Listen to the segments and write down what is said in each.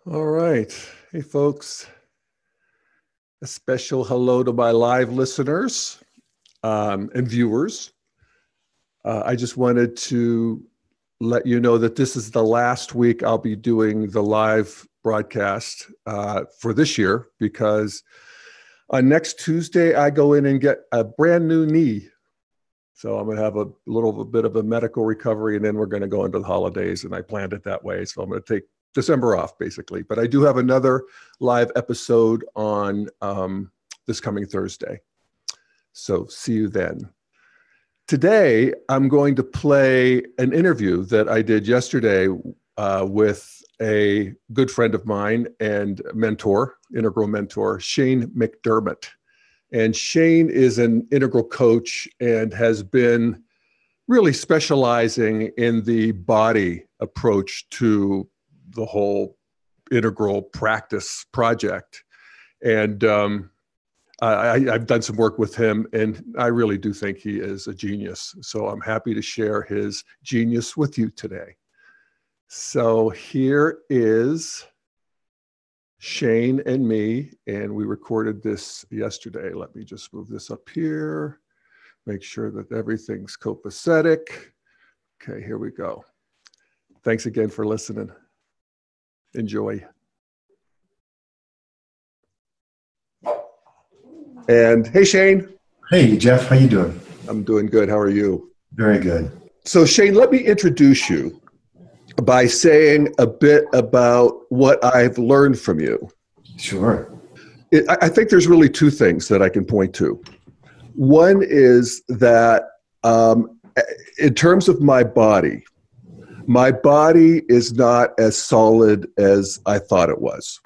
All right. Hey, folks. A special hello to my live listeners and viewers. I just wanted to let you know that this is the last week I'll be doing the live broadcast for this year because on next Tuesday, I go in and get a brand new knee. So I'm going to have a bit of a medical recovery, and then we're going to go into the holidays, and I planned it that way. So I'm going to take December off, basically. But I do have another live episode on this coming Thursday. So see you then. Today, I'm going to play an interview that I did yesterday with a good friend of mine and mentor, integral mentor, Shane McDermott. And Shane is an integral coach and has been really specializing in the body approach to the whole integral practice project. And I've done some work with him, and I really do think he is a genius. So I'm happy to share his genius with you today. So here is Shane and me, and we recorded this yesterday. Let me just move this up here, make sure that everything's copacetic. Okay, here we go. Thanks again for listening. Enjoy. And hey, Shane. Hey, Jeff, how you doing? I'm doing good. How are you? Very good. So, Shane, let me introduce you by saying a bit about what I've learned from you. Sure. I think there's really two things that I can point to. One is that in terms of my body is not as solid as I thought it was.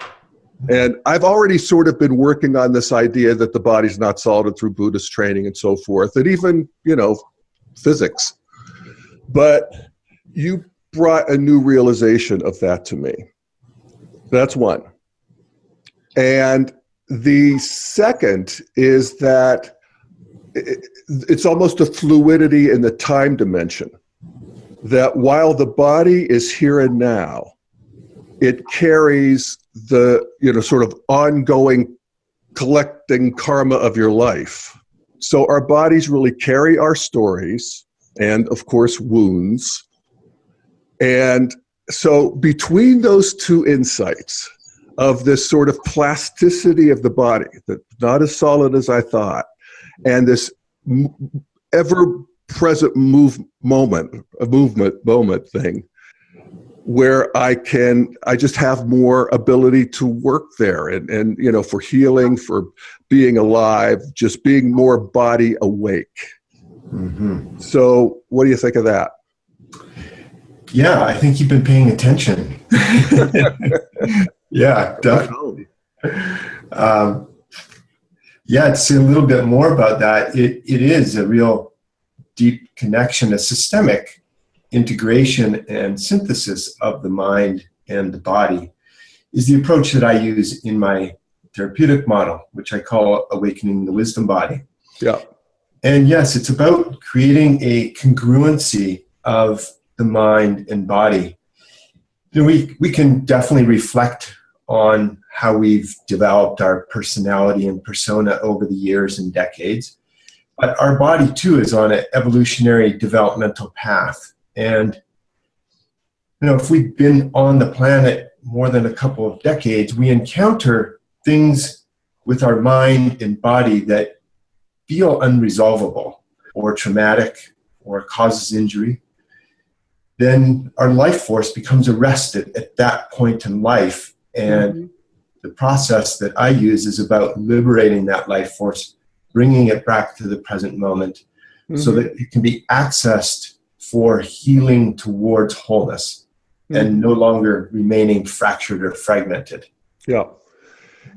And I've already sort of been working on this idea that the body's not solid through Buddhist training and so forth, and even, physics. But you brought a new realization of that to me. That's one. And the second is that it's almost a fluidity in the time dimension, that while the body is here and now, it carries the, sort of ongoing collecting karma of your life. So our bodies really carry our stories and, of course, wounds. And so between those two insights of this sort of plasticity of the body, that's not as solid as I thought, and this ever-present moment thing, where I just have more ability to work there and for healing, for being alive, just being more body awake. Mm-hmm. So what do you think of that? Yeah, I think you've been paying attention. Yeah, definitely. To say a little bit more about that, it is a real deep connection, a systemic integration and synthesis of the mind and the body is the approach that I use in my therapeutic model, which I call Awakening the Wisdom Body. Yeah. And yes, it's about creating a congruency of the mind and body. We can definitely reflect on how we've developed our personality and persona over the years and decades. But our body, too, is on an evolutionary developmental path. And, if we've been on the planet more than a couple of decades, we encounter things with our mind and body that feel unresolvable or traumatic or causes injury. Then our life force becomes arrested at that point in life. And the process that I use is about liberating that life force, bringing it back to the present moment so that it can be accessed for healing towards wholeness and no longer remaining fractured or fragmented. Yeah.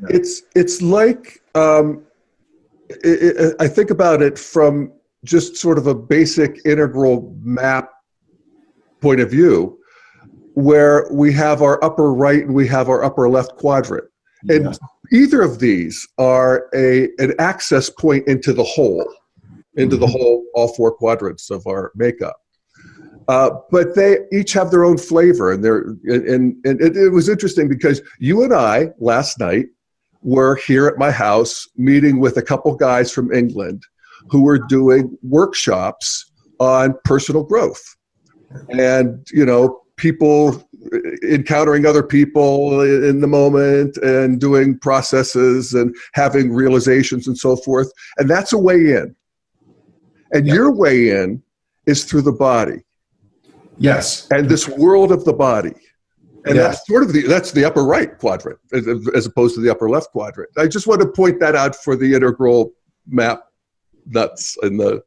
It's like, I think about it from just sort of a basic integral map point of view, where we have our upper right and we have our upper left quadrant. And either of these are an access point into the whole, all four quadrants of our makeup. But they each have their own flavor, and it was interesting because you and I last night were here at my house meeting with a couple guys from England who were doing workshops on personal growth, and people encountering other people in the moment and doing processes and having realizations and so forth. And that's a way in. And your way in is through the body. Yes. And this world of the body. And that's sort of that's the upper right quadrant as opposed to the upper left quadrant. I just want to point that out for the integral map nuts in the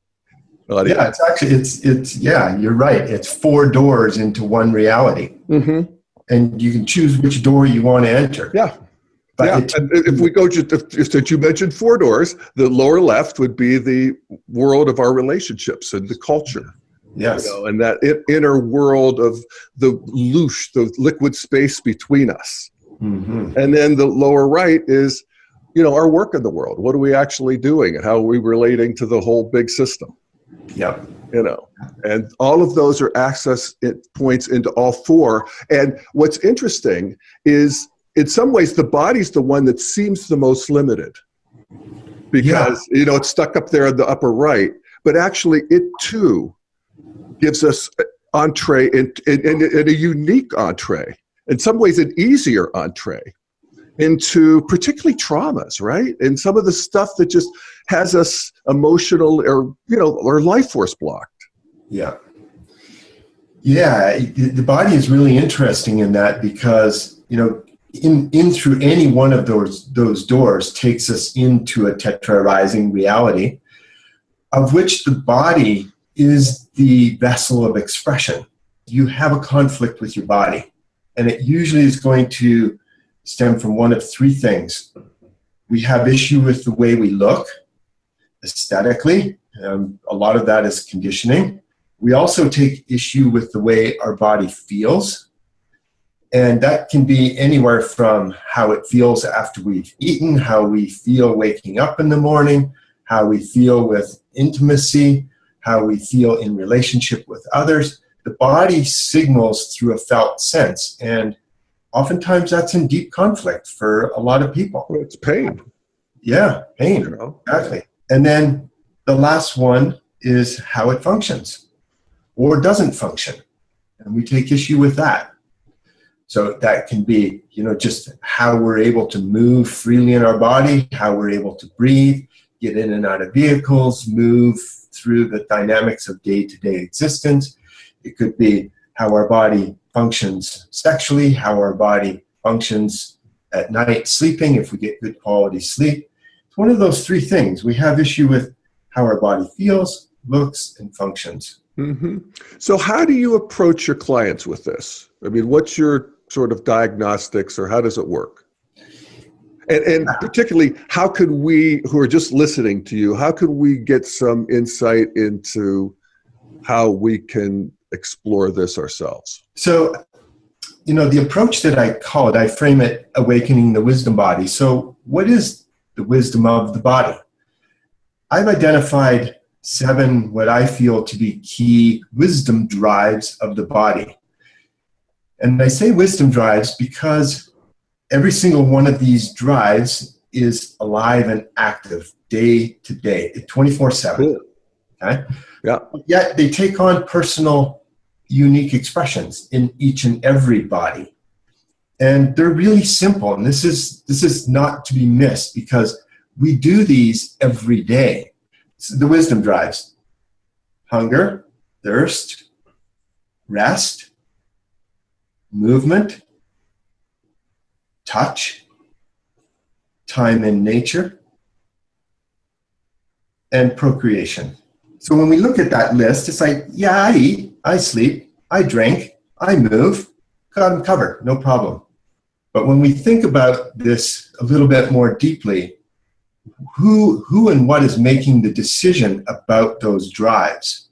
audience. Yeah, it's you're right. It's 4 doors into one reality. Mm-hmm. And you can choose which door you want to enter. Yeah. But and if we go, since you mentioned 4 doors, the lower left would be the world of our relationships and the culture. Yes. And that inner world of the loosh, the liquid space between us. Mm-hmm. And then the lower right is, our work in the world. What are we actually doing and how are we relating to the whole big system? Yep. And all of those are access points into all 4. And what's interesting is, in some ways, the body's the one that seems the most limited because, it's stuck up there in the upper right, but actually it too gives us entree in a unique entree, in some ways an easier entree into particularly traumas, right? And some of the stuff that just has us emotional or life force blocked. Yeah. Yeah, the body is really interesting in that because, in through any one of those doors takes us into a tetra-arising reality, of which the body is the vessel of expression. You have a conflict with your body, and it usually is going to stem from one of 3 things. We have issue with the way we look, aesthetically. A lot of that is conditioning. We also take issue with the way our body feels. And that can be anywhere from how it feels after we've eaten, how we feel waking up in the morning, how we feel with intimacy, how we feel in relationship with others. The body signals through a felt sense. And oftentimes that's in deep conflict for a lot of people. Well, it's pain. Yeah, pain. Exactly. And then the last one is how it functions or doesn't function. And we take issue with that. So that can be, just how we're able to move freely in our body, how we're able to breathe, get in and out of vehicles, move through the dynamics of day-to-day existence. It could be how our body functions sexually, how our body functions at night sleeping, if we get good quality sleep. It's one of those 3 things. We have issue with how our body feels, looks, and functions. Mm-hmm. So how do you approach your clients with this? I mean, what's your sort of diagnostics, or how does it work? And particularly, how could we, who are just listening to you, how could we get some insight into how we can explore this ourselves? So, the approach that I frame it awakening the wisdom body. So what is the wisdom of the body? I've identified 7 what I feel to be key wisdom drives of the body. And I say wisdom drives because every single one of these drives is alive and active day to day, 24/7. Cool. Okay? Yeah. Yet they take on personal, unique expressions in each and every body. And they're really simple. And this is not to be missed because we do these every day. So the wisdom drives: hunger, thirst, rest, movement, touch, time in nature, and procreation. So when we look at that list, it's like, yeah, I eat, I sleep, I drink, I move, got them covered, no problem. But when we think about this a little bit more deeply, who and what is making the decision about those drives?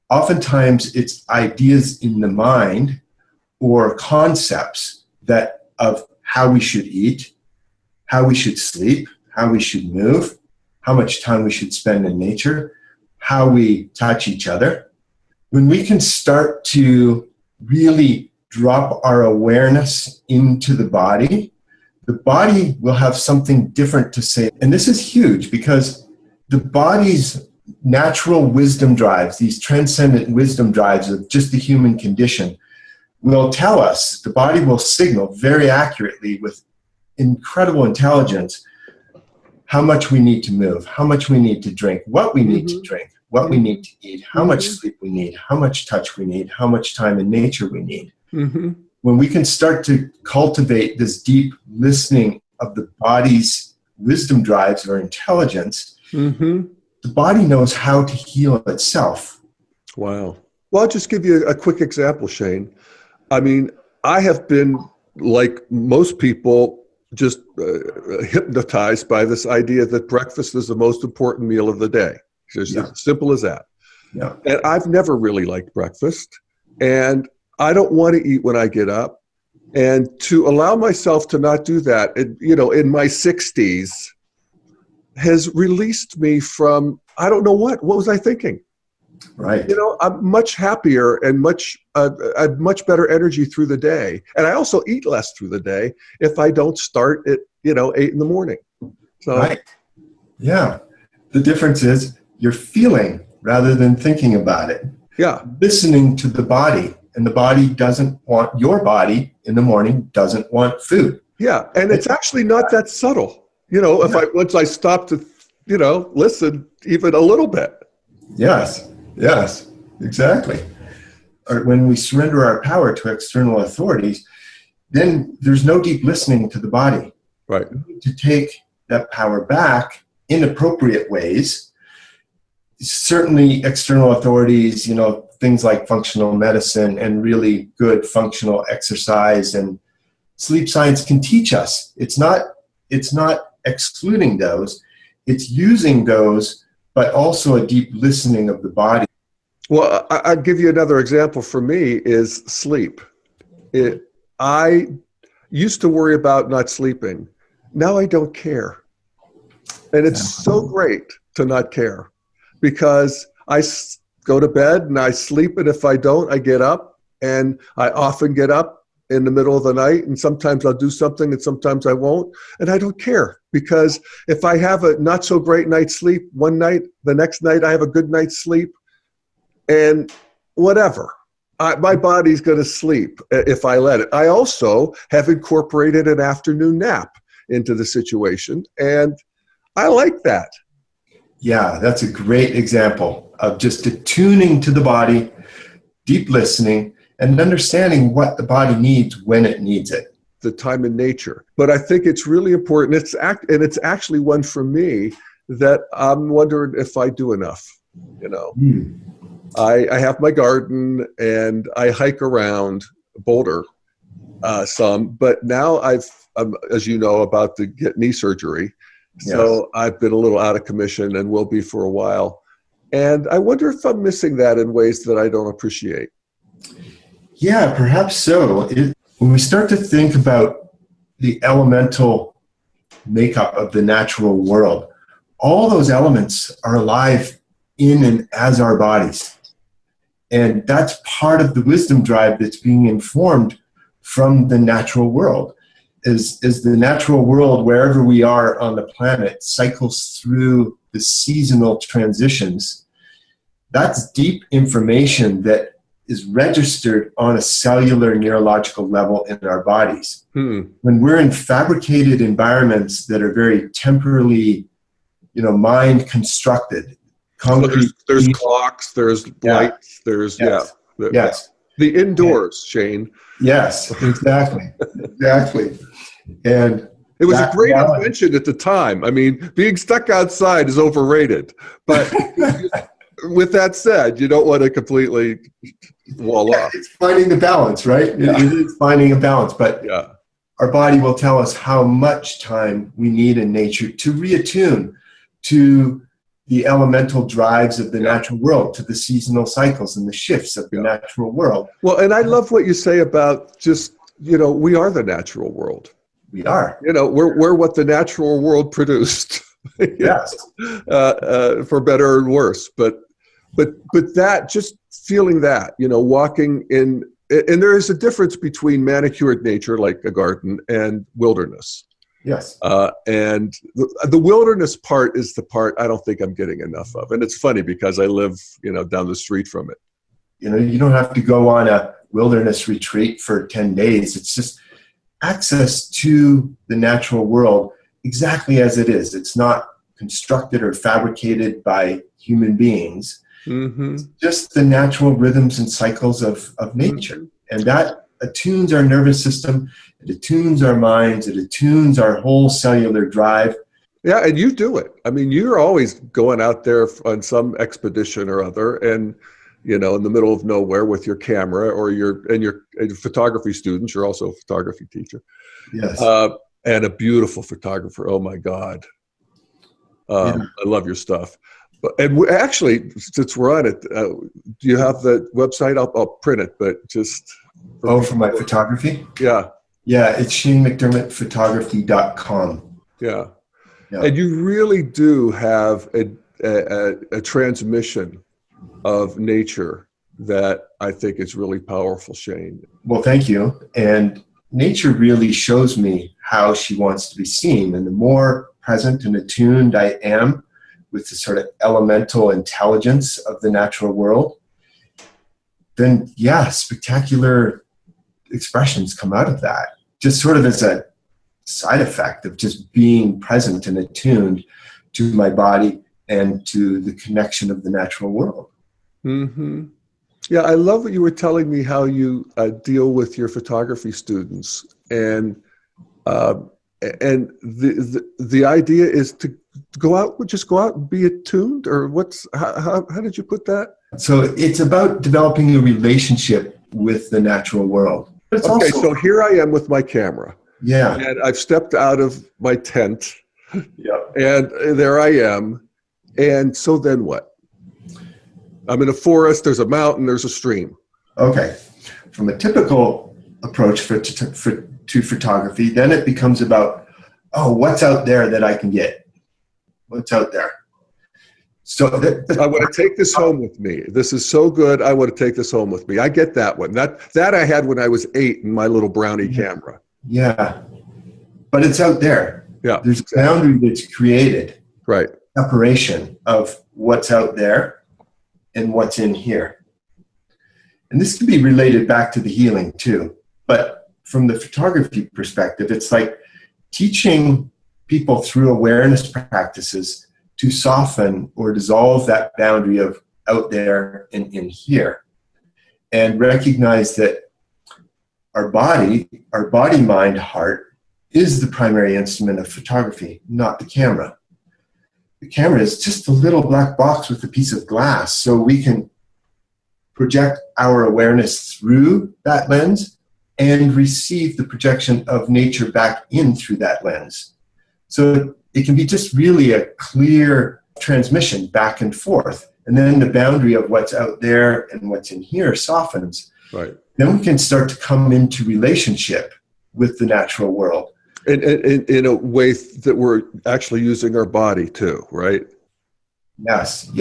Oftentimes it's ideas in the mind or concepts that of how we should eat, how we should sleep, how we should move, how much time we should spend in nature, how we touch each other, when we can start to really drop our awareness into the body will have something different to say. And this is huge because the body's natural wisdom drives, these transcendent wisdom drives of just the human condition, will tell us, the body will signal very accurately with incredible intelligence how much we need to move, how much we need to drink, what we need to drink, what we need to eat, how much sleep we need, how much touch we need, how much time in nature we need. When we can start to cultivate this deep listening of the body's wisdom drives or intelligence, the body knows how to heal itself. Wow. Well, I'll just give you a quick example, Shane. I mean, I have been, like most people, just hypnotized by this idea that breakfast is the most important meal of the day. It's just as simple as that. Yeah. And I've never really liked breakfast. And I don't want to eat when I get up. And to allow myself to not do that, in my 60s, has released me from, I don't know what was I thinking? Right. I'm much happier and I have much better energy through the day. And I also eat less through the day if I don't start at, 8 in the morning. So, right. Yeah. The difference is you're feeling rather than thinking about it. Yeah. Listening to the body, and the body doesn't want, your body in the morning doesn't want food. Yeah. And it's actually not that subtle. Once I stop to, listen even a little bit. Yes, exactly. Or when we surrender our power to external authorities, then there's no deep listening to the body. Right. We need to take that power back in appropriate ways. Certainly external authorities, things like functional medicine and really good functional exercise and sleep science can teach us. It's not excluding those, it's using those, but also a deep listening of the body. Well, I'll give you another example for me is sleep. I used to worry about not sleeping. Now I don't care. And it's so great to not care because I go to bed and I sleep, and if I don't, I get up, and I often get up in the middle of the night, and sometimes I'll do something and sometimes I won't, and I don't care because if I have a not so great night's sleep one night, the next night I have a good night's sleep, and whatever. My body's going to sleep if I let it. I also have incorporated an afternoon nap into the situation, and I like that. Yeah, that's a great example of just attuning to the body, deep listening, and understanding what the body needs when it needs it. The time in nature. But I think it's really important. It's actually one for me that I'm wondering if I do enough. I have my garden and I hike around Boulder some, but now I'm, as you know, about to get knee surgery. So I've been a little out of commission and will be for a while. And I wonder if I'm missing that in ways that I don't appreciate. Yeah, perhaps so. When we start to think about the elemental makeup of the natural world, all those elements are alive in and as our bodies. And that's part of the wisdom drive that's being informed from the natural world. Is the natural world, wherever we are on the planet, cycles through the seasonal transitions. That's deep information that is registered on a cellular neurological level in our bodies. When we're in fabricated environments that are very temporally, mind constructed, concrete. There's clocks, there's lights, there's the indoors, Shane. Yes, exactly. Exactly. And it was a great invention at the time. I mean, being stuck outside is overrated. But with that said, you don't want to completely wall off. It's finding the balance, right? It is finding a balance. But our body will tell us how much time we need in nature to reattune to the elemental drives of the natural world, to the seasonal cycles and the shifts of the natural world. Well, and I love what you say about just, we are the natural world. We are. We're what the natural world produced. Yes. For better and worse. But but that, just feeling that, walking in, and there is a difference between manicured nature like a garden and wilderness. Yes. And the wilderness part is the part I don't think I'm getting enough of. And it's funny because I live, down the street from it. You don't have to go on a wilderness retreat for 10 days. It's just access to the natural world exactly as it is. It's not constructed or fabricated by human beings. Mm-hmm. It's just the natural rhythms and cycles of nature. Mm-hmm. And that attunes our nervous system, it attunes our minds, it attunes our whole cellular drive. Yeah, and you do it. I mean, you're always going out there on some expedition or other, and in the middle of nowhere with your camera, or your photography students. You're also a photography teacher. Yes. And a beautiful photographer. Oh my God. I love your stuff. And actually, since we're on it, do you have the website? I'll print it, but just. For my photography? Yeah. Yeah, it's ShaneMcDermottPhotography.com. Yeah. And you really do have a transmission of nature that I think is really powerful, Shane. Well, thank you. And nature really shows me how she wants to be seen. And the more present and attuned I am with the sort of elemental intelligence of the natural world, then spectacular expressions come out of that. Just sort of as a side effect of just being present and attuned to my body and to the connection of the natural world. Mm-hmm. Yeah, I love what you were telling me, how you deal with your photography students, and the idea is to go out and be attuned, or how did you put that? So it's about developing a relationship with the natural world. But it's okay, so here I am with my camera. Yeah. And I've stepped out of my tent. Yeah. And there I am. And so then what? I'm in a forest, there's a mountain, there's a stream. Okay. From a typical approach to photography, then it becomes about, what's out there that I can get? What's out there? So I want to take this home with me. This is so good. I want to take this home with me. I get that one. That I had when I was 8 in my little brownie camera. Yeah. But it's out there. Yeah. There's a boundary that's created. Right. Separation of what's out there and what's in here. And this can be related back to the healing too. But from the photography perspective, it's like teaching people through awareness practices to soften or dissolve that boundary of out there and in here, and recognize that our body, mind, heart is the primary instrument of photography, not the camera. The camera is just a little black box with a piece of glass, so we can project our awareness through that lens and receive the projection of nature back in through that lens. So it can be just really a clear transmission back and forth. And then the boundary of what's out there and what's in here softens. Right. Then we can start to come into relationship with the natural world. And in a way that we're actually using our body too, right? Yes, and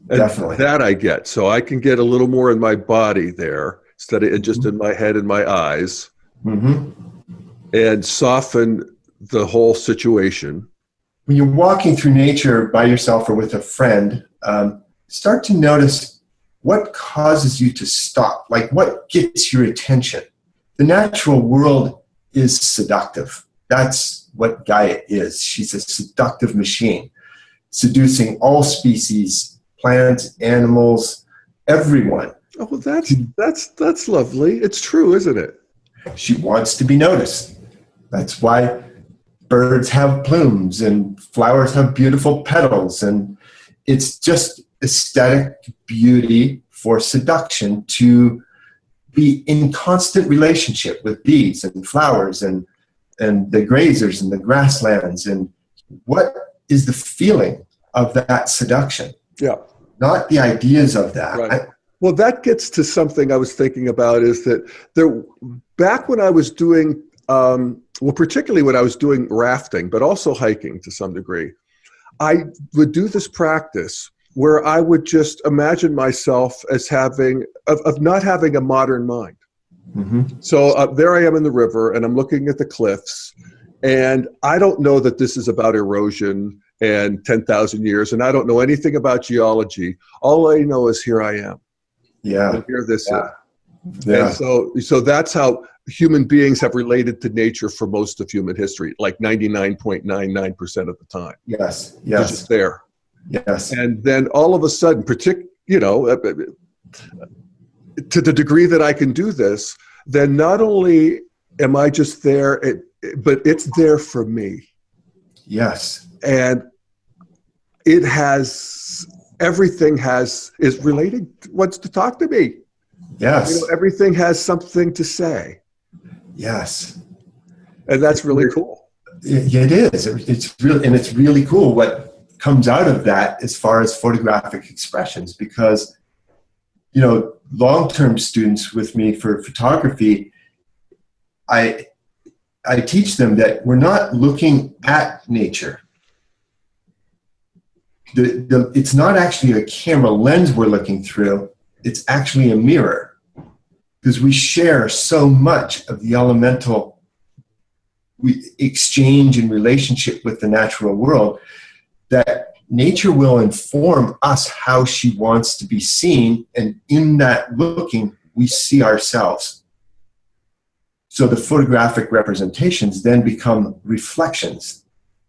definitely. That I get. So I can get a little more in my body there instead of just in my head and my eyes, and soften the whole situation. When you're walking through nature by yourself or with a friend, start to notice what causes you to stop, like what gets your attention. The natural world is seductive. That's what Gaia is. She's a seductive machine, seducing all species, plants, animals, everyone. Oh, well, that's lovely. It's true, isn't it? She wants to be noticed. That's why birds have plumes and flowers have beautiful petals, and it's just aesthetic beauty for seduction to be in constant relationship with bees and flowers and the grazers and the grasslands. And what is the feeling of that seduction? Yeah. Not the ideas of that. Right. Well, that gets to something I was thinking about, is that back when I was doing, particularly when I was doing rafting, but also hiking to some degree, I would do this practice where I would just imagine myself as of not having a modern mind. Mm-hmm. So there I am in the river, and I'm looking at the cliffs, and I don't know that this is about erosion and 10,000 years, and I don't know anything about geology. All I know is here I am. Yeah. And here this is. Yeah. And so that's how human beings have related to nature for most of human history, like 99.99% of the time. Yes. They're just there. Yes. And then all of a sudden, to the degree that I can do this, then not only am I just there, but it's there for me. Yes. And it has, everything is relating, wants to talk to me. Yes. Everything has something to say. Yes. And that's really cool. It is. It's really cool what comes out of that as far as photographic expressions, because, long-term students with me for photography, I teach them that we're not looking at nature. It's not actually a camera lens we're looking through. It's actually a mirror, because we share so much of the elemental exchange and relationship with the natural world that nature will inform us how she wants to be seen, and in that looking, we see ourselves. So the photographic representations then become reflections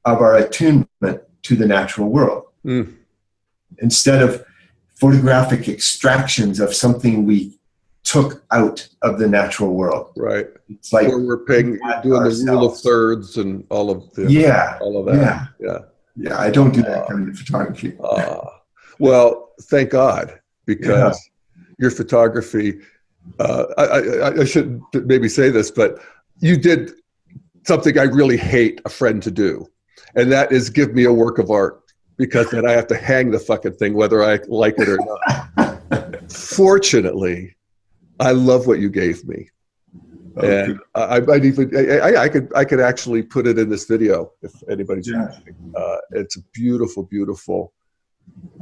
of our attunement to the natural world. Mm. Instead of photographic extractions of something we took out of the natural world. Right. It's like where we're doing the rule of thirds and all of that. Yeah, I don't do that kind of photography. Well, thank God, because your photography, I should maybe say this, but you did something I really hate a friend to do, and that is give me a work of art, because then I have to hang the fucking thing whether I like it or not. Fortunately, I love what you gave me. And I might even, I could actually put it in this video if anybody's watching. It's a beautiful, beautiful,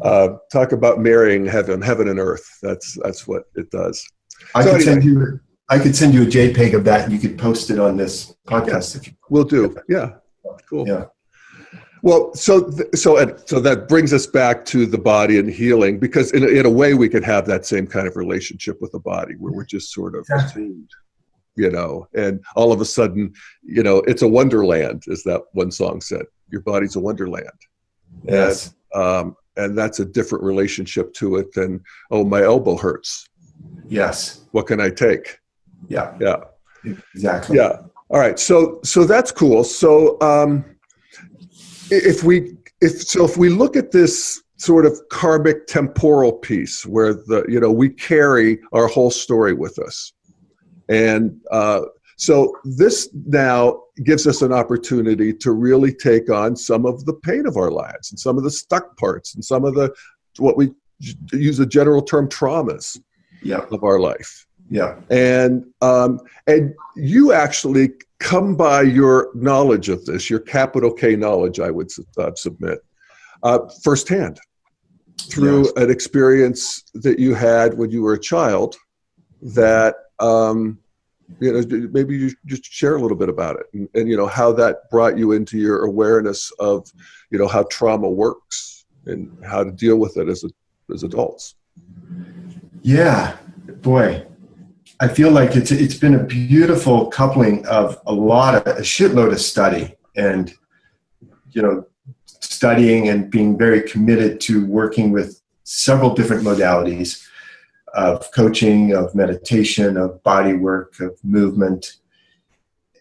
talk about marrying heaven and earth. That's what it does. I could send you a JPEG of that, and you could post it on this podcast. If you will do. Yeah. Cool. Yeah. Well, so that brings us back to the body and healing, because in a way we could have that same kind of relationship with the body, where we're just sort of attuned. And all of a sudden, it's a wonderland, as that one song said. Your body's a wonderland. Yes. And that's a different relationship to it than, oh, my elbow hurts. Yes. What can I take? Yeah. Yeah. Exactly. Yeah. All right. So that's cool. So if we look at this sort of karmic temporal piece, where we carry our whole story with us. And so this now gives us an opportunity to really take on some of the pain of our lives, and some of the stuck parts, and some of what we use the general term traumas of our life. Yeah. And you actually come by your knowledge of this, your capital K knowledge, I would submit, firsthand, through an experience that you had when you were a child that, maybe you just share a little bit about it, and how that brought you into your awareness of, how trauma works and how to deal with it as adults. Yeah, boy, I feel like it's been a beautiful coupling of a shitload of study, and, studying and being very committed to working with several different modalities of coaching, of meditation, of body work, of movement.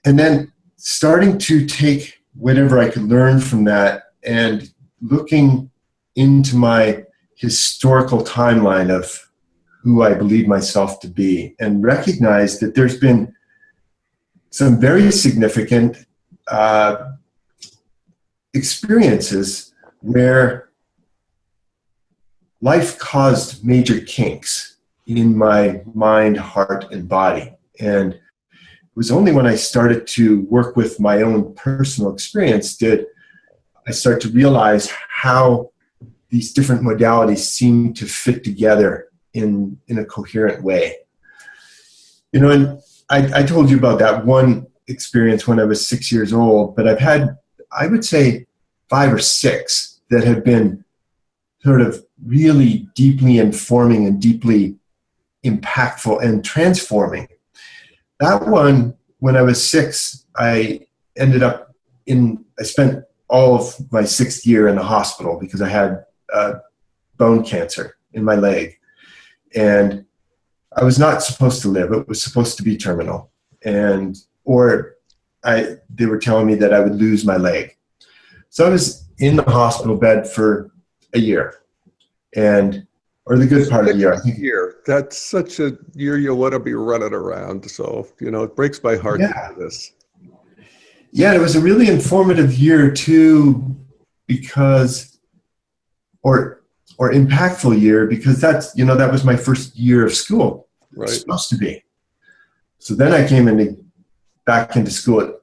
And then starting to take whatever I could learn from that and looking into my historical timeline of who I believe myself to be, and recognize that there's been some very significant experiences where life caused major kinks in my mind, heart, and body. And it was only when I started to work with my own personal experience did I start to realize how these different modalities seem to fit together in a coherent way. You know, and I told you about that one experience when I was 6 years old, but I've had, I would say, 5 or 6 that have been sort of really deeply informing and deeply impactful and transforming. That one, when I was 6, I spent all of my 6th year in the hospital because I had bone cancer in my leg. And I was not supposed to live. It was supposed to be terminal. They were telling me that I would lose my leg. So I was in the hospital bed for a year, or the good part of the year. I think. That's such a year you want to be running around. So, you know, it breaks my heart to do this. Yeah, it was a really informative year too, or impactful year, because that was my first year of school. Right. It's supposed to be. So then I came back into school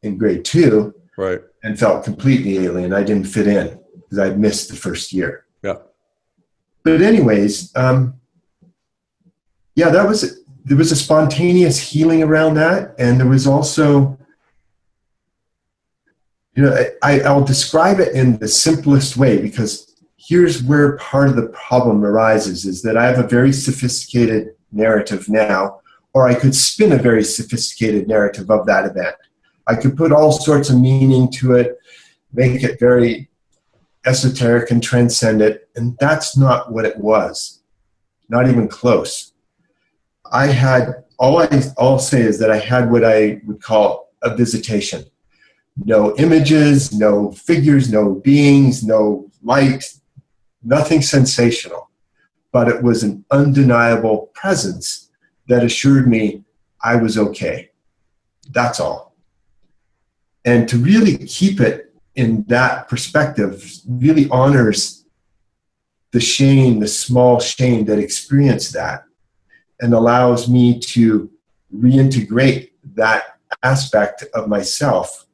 in grade 2. Right. And felt completely alien. I didn't fit in because I'd missed the first year. Yeah. But anyways, there was a spontaneous healing around that. And there was also, you know, I'll describe it in the simplest way, because here's where part of the problem arises, is that I have a very sophisticated narrative now, or I could spin a very sophisticated narrative of that event. I could put all sorts of meaning to it, make it very esoteric and transcendent, and that's not what it was. Not even close. I'll say is that I had what I would call a visitation. No images, no figures, no beings, no light, nothing sensational. But it was an undeniable presence that assured me I was okay. That's all. And to really keep it in that perspective really honors the Shane, the small Shane that experienced that, and allows me to reintegrate that aspect of myself,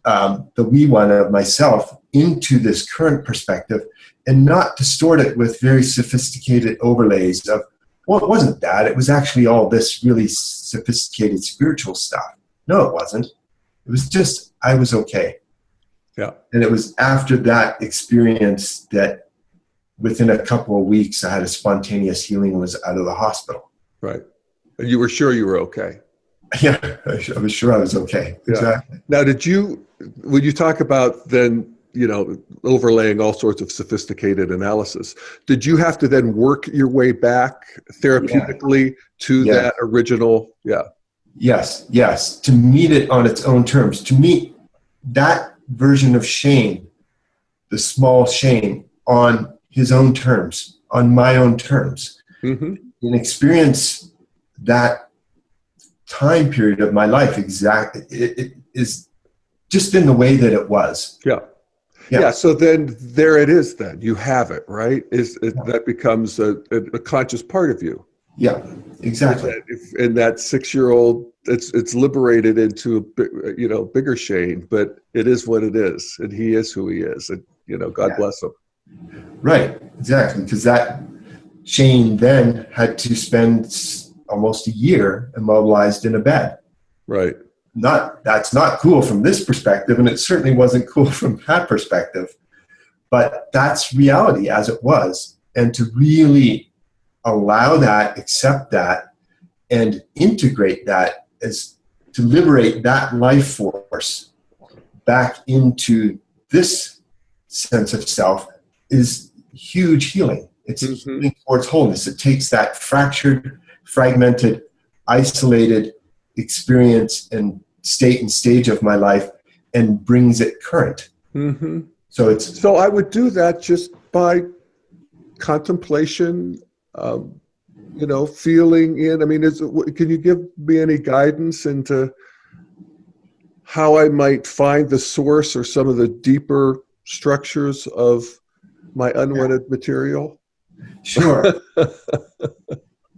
the wee one of myself, into this current perspective, and not distort it with very sophisticated overlays of, well, it wasn't that. It was actually all this really sophisticated spiritual stuff. No, it wasn't. It was just, I was okay. Yeah. And it was after that experience that within a couple of weeks, I had a spontaneous healing and was out of the hospital. Right. And you were sure you were okay. Yeah, I was sure I was okay. Yeah. Exactly. Now, when you talk about then, you know, overlaying all sorts of sophisticated analysis, did you have to then work your way back therapeutically to that original? Yeah. Yes. To meet it on its own terms, to meet that version of Shane, the small Shane, on his own terms, on my own terms, and experience that time period of my life exactly. It is just in the way that it was. Yeah. So then there it is. Then you have it, right? That becomes a conscious part of you. Yeah, exactly. And that 6-year-old, it's liberated into a bigger Shane, but it is what it is, and he is who he is, and God bless him. Right, exactly, because that Shane then had to spend almost a year immobilized in a bed. Right. That's not cool from this perspective, and it certainly wasn't cool from that perspective. But that's reality as it was, and to really allow that, accept that, and integrate that is to liberate that life force back into this sense of self is huge healing. It's healing towards wholeness. It takes that fractured, fragmented, isolated experience and state and stage of my life and brings it current. So I would do that just by contemplation, feeling in. I mean, can you give me any guidance into how I might find the source or some of the deeper structures of my unwanted material? Sure.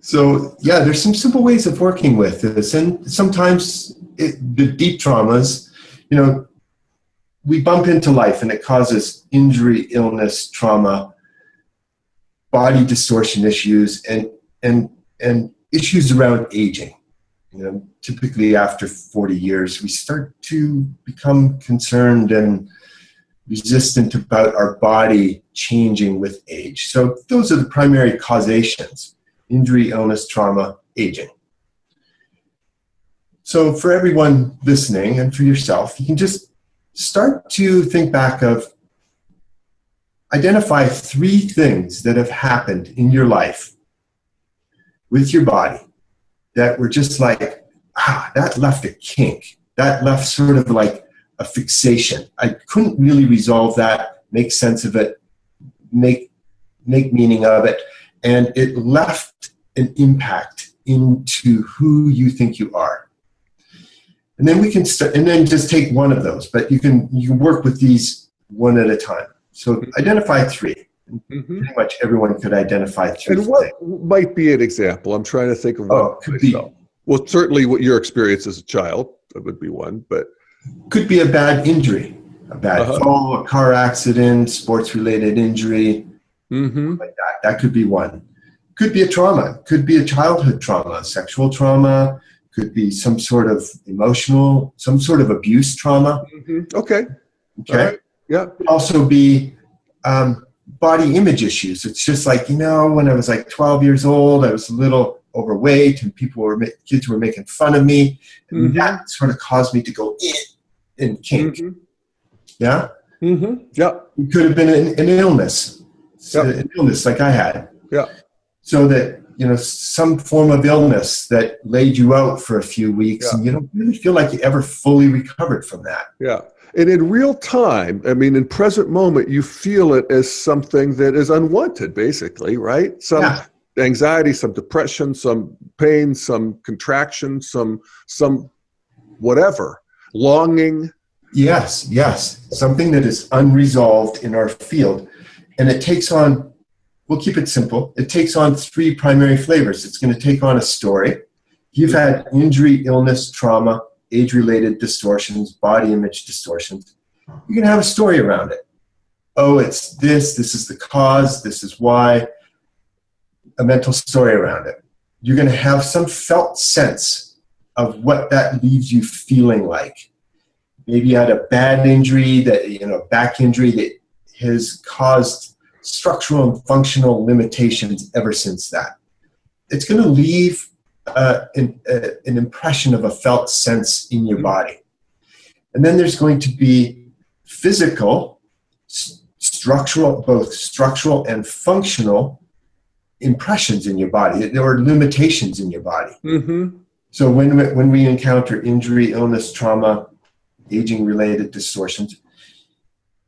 So, there's some simple ways of working with this. And sometimes the deep traumas, we bump into life and it causes injury, illness, trauma, body distortion issues, and issues around aging. Typically after 40 years, we start to become concerned and resistant about our body changing with age. So those are the primary causations: injury, illness, trauma, aging. So for everyone listening and for yourself, you can just start to think back of, identify 3 things that have happened in your life with your body that were just like, that left a kink. That left sort of like a fixation. I couldn't really resolve that, make sense of it, make meaning of it, and it left an impact into who you think you are. And then we can start, and then just take one of those, but you can work with these one at a time. So identify 3. Pretty much everyone could identify 3. And what might be an example? I'm trying to think of what could be. Well, certainly what your experience as a child, that would be one, but could be a bad injury, a bad fall, a car accident, sports-related injury, like that. That could be one. Could be a trauma. Could be a childhood trauma, sexual trauma. Could be some sort of emotional, some sort of abuse trauma. Okay. Right. Yeah. Could also be body image issues. It's just like, when I was like 12 years old, I was a little overweight and kids were making fun of me. And that sort of caused me to go in kink. Yeah? Yeah. It could have been an illness. An illness like I had. Yeah. So that, some form of illness that laid you out for a few weeks and you don't really feel like you ever fully recovered from that. Yeah. And in real time, in present moment, you feel it as something that is unwanted, basically, right? Some anxiety, some depression, some pain, some contraction, some whatever, longing. Yes. Something that is unresolved in our field. And it takes on, we'll keep it simple, it takes on 3 primary flavors. It's going to take on a story. You've had injury, illness, trauma, age-related distortions, body image distortions. You can have a story around it. Oh, it's this is the cause, this is why, a mental story around it. You're going to have some felt sense of what that leaves you feeling like. Maybe you had a bad injury, back injury that has caused structural and functional limitations ever since that. It's going to leave an impression of a felt sense in your body. And then there's going to be physical, both structural and functional impressions in your body. There are limitations in your body. So when we encounter injury, illness, trauma, aging-related distortions,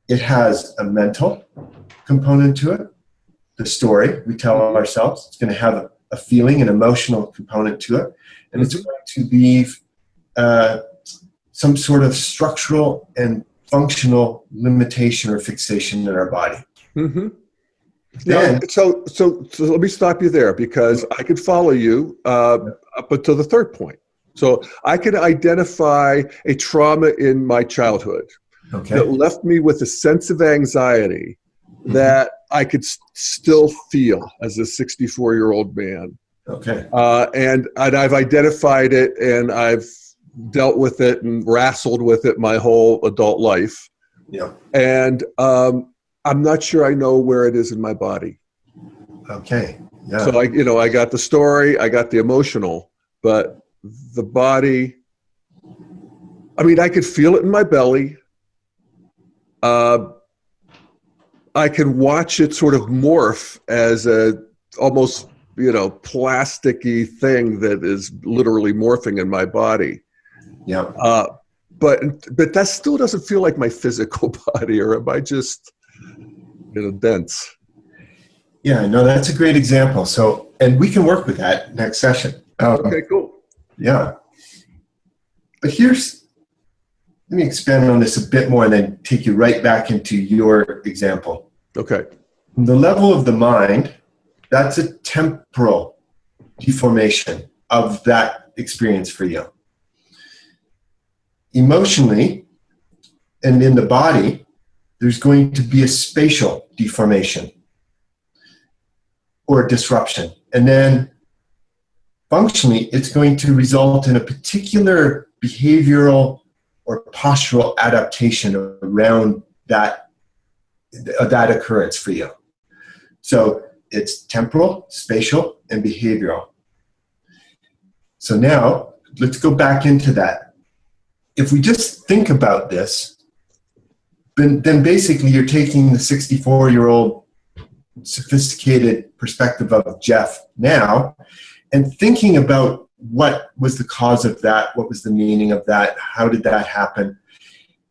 it has a mental component to it, the story we tell ourselves. It's going to have a feeling, an emotional component to it, and it's going to leave some sort of structural and functional limitation or fixation in our body. Now, so let me stop you there, because I could follow you up until the 3rd point. So I could identify a trauma in my childhood that left me with a sense of anxiety that I could still feel as a 64-year-old man. And I've identified it, and I've dealt with it and wrestled with it my whole adult life. And I'm not sure I know where it is in my body. So I got the story, I got the emotional, but the body, I could feel it in my belly. I can watch it sort of morph as a almost, plasticky thing that is literally morphing in my body. But that still doesn't feel like my physical body, or am I just, dense? Yeah, no, that's a great example. So, and we can work with that next session. Okay, cool. Yeah. But let me expand on this a bit more and then take you right back into your example. Okay. The level of the mind, that's a temporal deformation of that experience for you. Emotionally, and in the body, there's going to be a spatial deformation or disruption. And then functionally, it's going to result in a particular behavioral or postural adaptation around that occurrence for you. So it's temporal, spatial, and behavioral. So now let's go back into that. If we just think about this, then basically you're taking the 64-year-old sophisticated perspective of Jeff now and thinking about what was the cause of that, what was the meaning of that, how did that happen.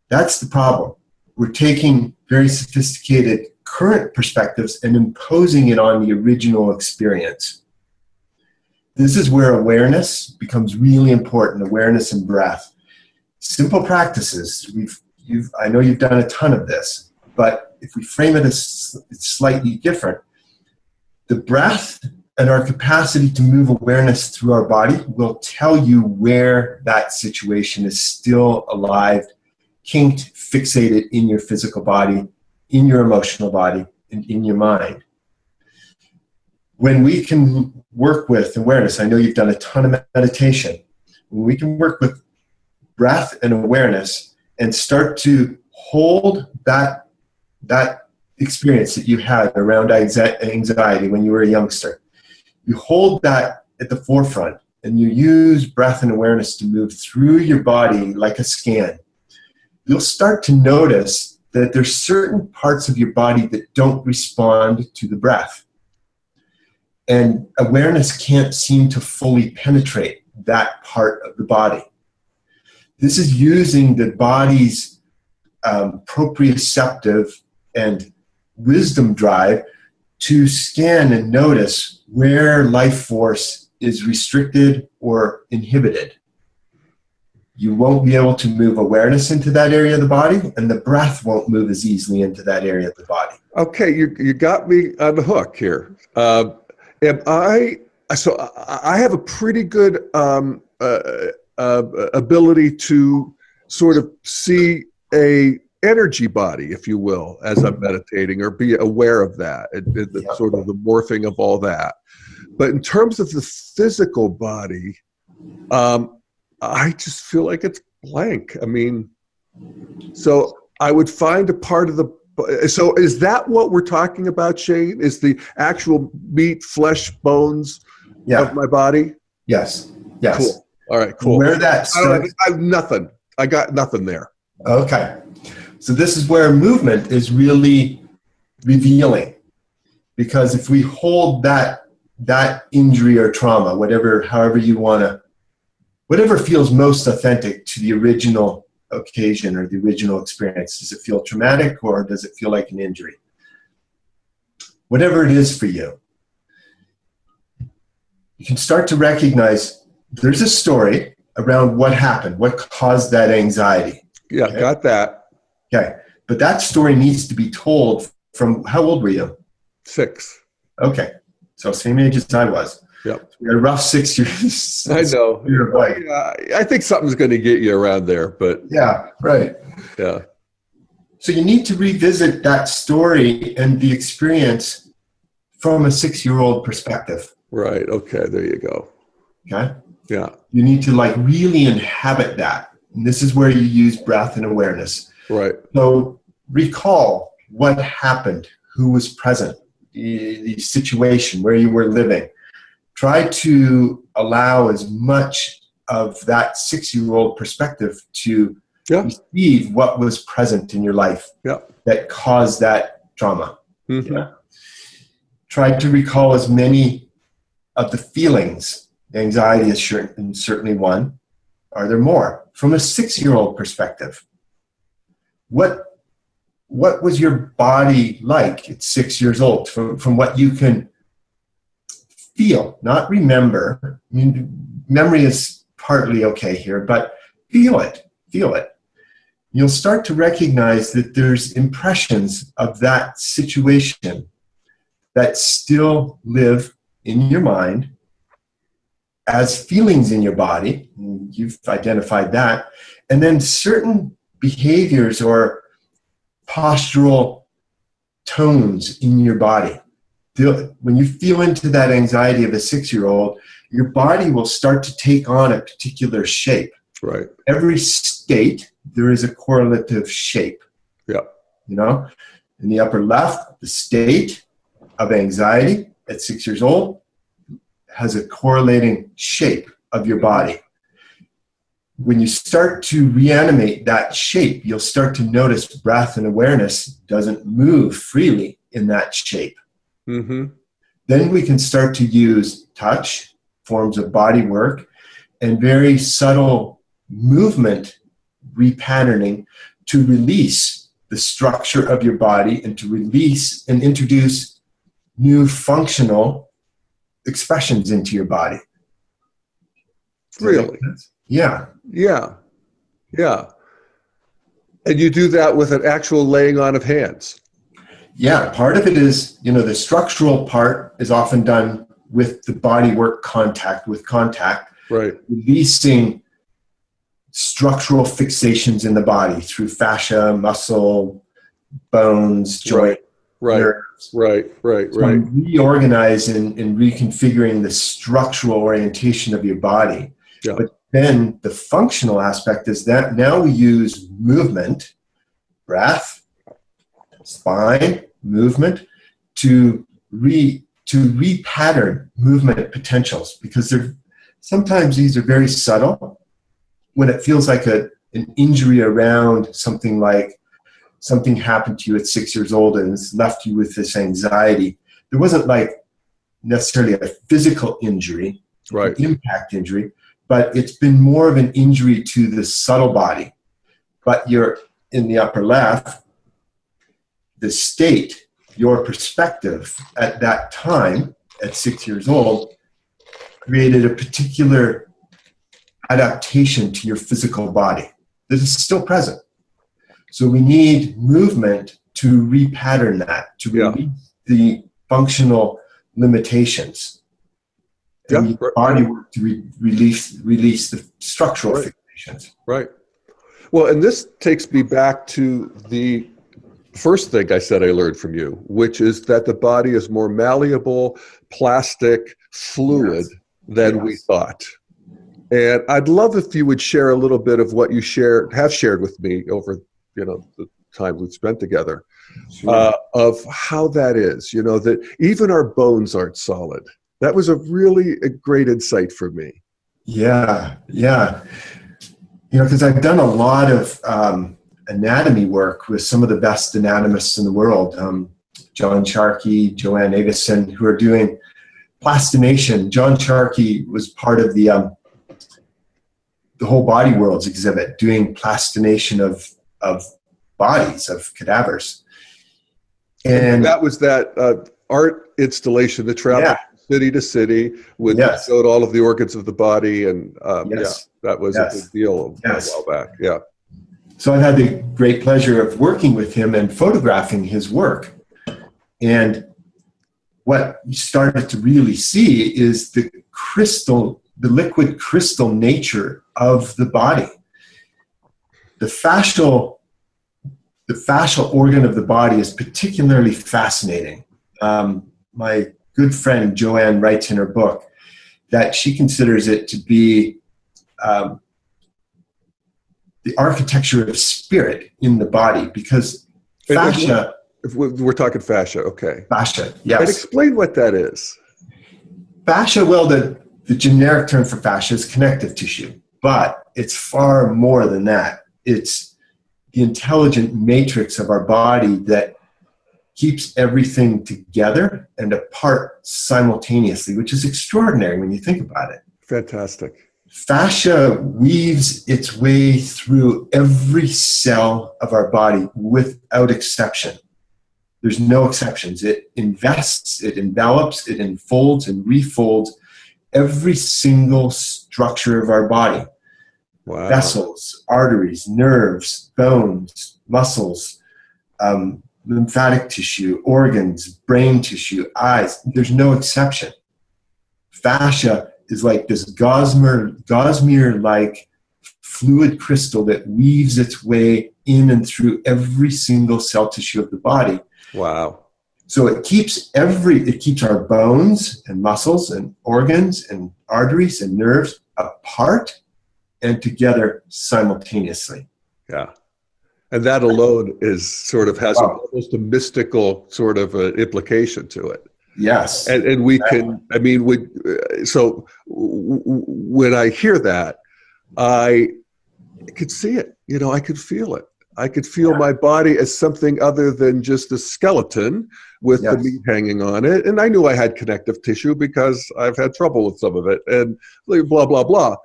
That's the problem. We're taking very sophisticated current perspectives and imposing it on the original experience. This is where awareness becomes really important, awareness and breath. Simple practices. I know you've done a ton of this, but if we frame it as slightly different, the breath and our capacity to move awareness through our body will tell you where that situation is still alive, kinked, fixated in your physical body, in your emotional body, and in your mind. When we can work with awareness, I know you've done a ton of meditation, when we can work with breath and awareness and start to hold that experience that you had around anxiety when you were a youngster. You hold that at the forefront and you use breath and awareness to move through your body like a scan. You'll start to notice that there's certain parts of your body that don't respond to the breath. And awareness can't seem to fully penetrate that part of the body. This is using the body's proprioceptive and wisdom drive to scan and notice where life force is restricted or inhibited. You won't be able to move awareness into that area of the body, and the breath won't move as easily into that area of the body. Okay, you got me on the hook here. I have a pretty good ability to sort of see a energy body, if you will, as I'm meditating, or be aware of that, sort of the morphing of all that. But in terms of the physical body, I just feel like it's blank. I mean, so I would find a part of so is that what we're talking about, Shane? Is the actual meat, flesh, bones of my body? Yes. Cool. All right, cool. Where that starts, I have nothing. I got nothing there. Okay. So this is where movement is really revealing. Because if we hold that injury or trauma, however you want to, whatever feels most authentic to the original occasion or the original experience, does it feel traumatic or does it feel like an injury? Whatever it is for you, you can start to recognize there's a story around what happened, what caused that anxiety. Yeah, okay? Got that. Okay, but that story needs to be told from, how old were you? 6. Okay, so same age as I was. Yep. We had a rough 6 years. I know. I think something's going to get you around there, but. Yeah, right. Yeah. So you need to revisit that story and the experience from a 6-year-old perspective. Right, okay, there you go. Okay? Yeah. You need to really inhabit that. And this is where you use breath and awareness. Right. So recall what happened, who was present, the situation, where you were living. Try to allow as much of that 6-year-old perspective to receive what was present in your life that caused that trauma. Mm-hmm. Yeah? Try to recall as many of the feelings. Anxiety is certainly one. Are there more? From a 6-year-old perspective, what was your body like at 6 years old? From what you can feel, not remember. I mean, memory is partly okay here, but feel it. You'll start to recognize that there's impressions of that situation that still live in your mind as feelings in your body. You've identified that. And then certain behaviors or postural tones in your body. When you feel into that anxiety of a 6-year-old, your body will start to take on a particular shape. Right. Every state, there is a correlative shape. Yeah. You know, in the upper left, the state of anxiety at 6 years old has a correlating shape of your body. When you start to reanimate that shape, you'll start to notice breath and awareness doesn't move freely in that shape. Mm-hmm. Then we can start to use touch, forms of body work, and very subtle movement repatterning to release the structure of your body and to release and introduce new functional expressions into your body. Really? Yeah. Yeah. Yeah. And you do that with an actual laying on of hands. Yeah. Part of it is, the structural part is often done with the body work contact, Right. releasing structural fixations in the body through fascia, muscle, bones, joint, nerves. Right. Reorganize and reconfiguring the structural orientation of your body. Yeah. But then the functional aspect is that now we use movement, breath, spine, movement to repattern movement potentials, because sometimes these are very subtle. When it feels like an injury around something, like something happened to you at 6 years old and it's left you with this anxiety, there wasn't like necessarily a physical injury, right, an impact injury, but it's been more of an injury to the subtle body. But you're in the upper left, the state, your perspective at that time, at 6 years old, created a particular adaptation to your physical body that is still present. So we need movement to repattern that, to release the functional limitations. Yeah, and body work to release the structural fixations. Right. Well, and this takes me back to the first thing I said I learned from you, which is that the body is more malleable, plastic, fluid than we thought. And I'd love if you would share a little bit of what you have shared with me over, the time we've spent together, of how that is, that even our bones aren't solid. That was a great insight for me. Yeah. Because I've done a lot of anatomy work with some of the best anatomists in the world, John Sharkey, Joanne Avison, who are doing plastination. John Sharkey was part of the Whole Body Worlds exhibit, doing plastination of bodies, of cadavers. And that was that art installation that traveled city to city, showed all of the organs of the body, and that was a big deal a while back. Yeah. So I've had the great pleasure of working with him and photographing his work. And what you started to really see is the liquid crystal nature of the body. The fascial organ of the body is particularly fascinating. My good friend Joanne writes in her book that she considers it to be the architecture of spirit in the body, because fascia... If we're talking fascia, okay. Fascia, yes. And explain what that is. Fascia, well, the generic term for fascia is connective tissue, but it's far more than that. It's the intelligent matrix of our body that keeps everything together and apart simultaneously, which is extraordinary when you think about it. Fantastic. Fascia weaves its way through every cell of our body without exception. There's no exceptions. It invests, it envelops, it enfolds and refolds every single structure of our body. Wow. Vessels, arteries, nerves, bones, muscles, lymphatic tissue, organs, brain tissue, eyes. There's no exception. Fascia is like this gossamer-like fluid crystal that weaves its way in and through every single cell tissue of the body. Wow. So it keeps our bones and muscles and organs and arteries and nerves apart and together simultaneously. Yeah. And that alone is sort of has almost a mystical sort of implication to it. Yes. And we can, I mean, when I hear that, I could see it, I could feel it. I could feel my body as something other than just a skeleton with the meat hanging on it. And I knew I had connective tissue because I've had trouble with some of it and blah, blah, blah.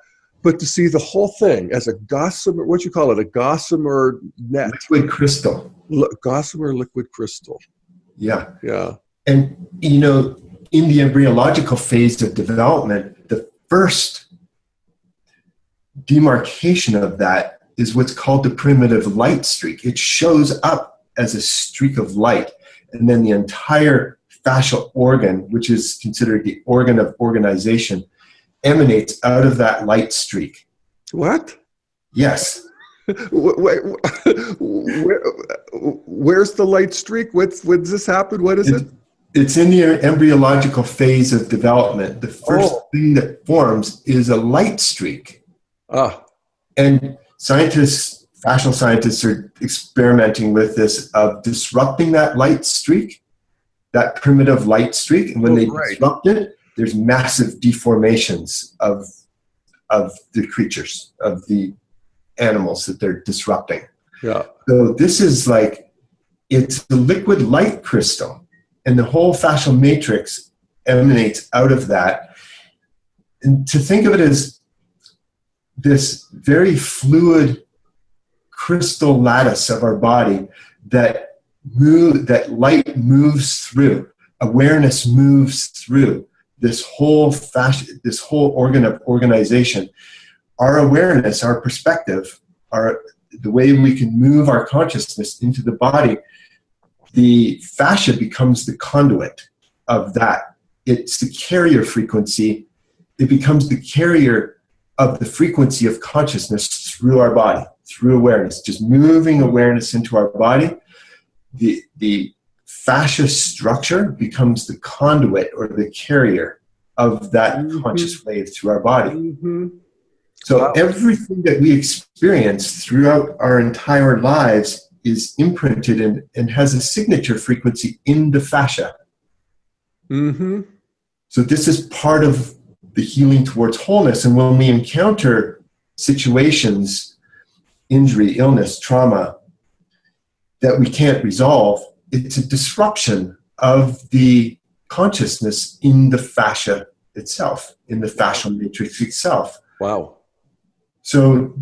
But to see the whole thing as a gossamer, what you call it, a gossamer net. Liquid crystal. Gossamer liquid crystal. Yeah. Yeah. And, in the embryological phase of development, the first demarcation of that is what's called the primitive light streak. It shows up as a streak of light. And then the entire fascial organ, which is considered the organ of organization, emanates out of that light streak. What? Yes. Where's the light streak? When does this happen? What is it? It's in the embryological phase of development. The first thing that forms is a light streak. And fascial scientists are experimenting with this of disrupting that light streak, that primitive light streak. And when they disrupt it, there's massive deformations of the creatures, of the animals that they're disrupting. Yeah. So this is it's the liquid light crystal, and the whole fascial matrix emanates out of that. And to think of it as this very fluid crystal lattice of our body that light moves through, awareness moves through this whole organ of organization. Our awareness, our perspective, the way we can move our consciousness into the body, the fascia becomes the conduit of that. It's the carrier frequency. It becomes the carrier of the frequency of consciousness through our body, through awareness, just moving awareness into our body. The fascia structure becomes the conduit or the carrier of that conscious wave through our body. So everything that we experience throughout our entire lives is imprinted and has a signature frequency in the fascia. So this is part of the healing towards wholeness. And when we encounter situations, injury, illness, trauma, that we can't resolve, it's a disruption of the consciousness in the fascia itself, in the fascial matrix itself. Wow. So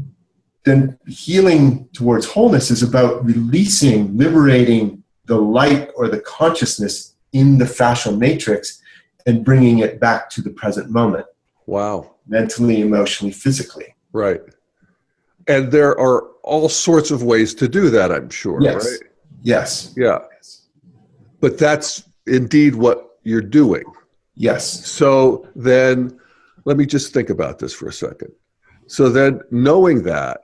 then healing towards wholeness is about releasing, liberating the light or the consciousness in the fascial matrix and bringing it back to the present moment. Wow. Mentally, emotionally, physically. Right. And there are all sorts of ways to do that, I'm sure, Yes. right? Yes. Yeah. But that's indeed what you're doing. Yes. So then let me just think about this for a second. So then knowing that,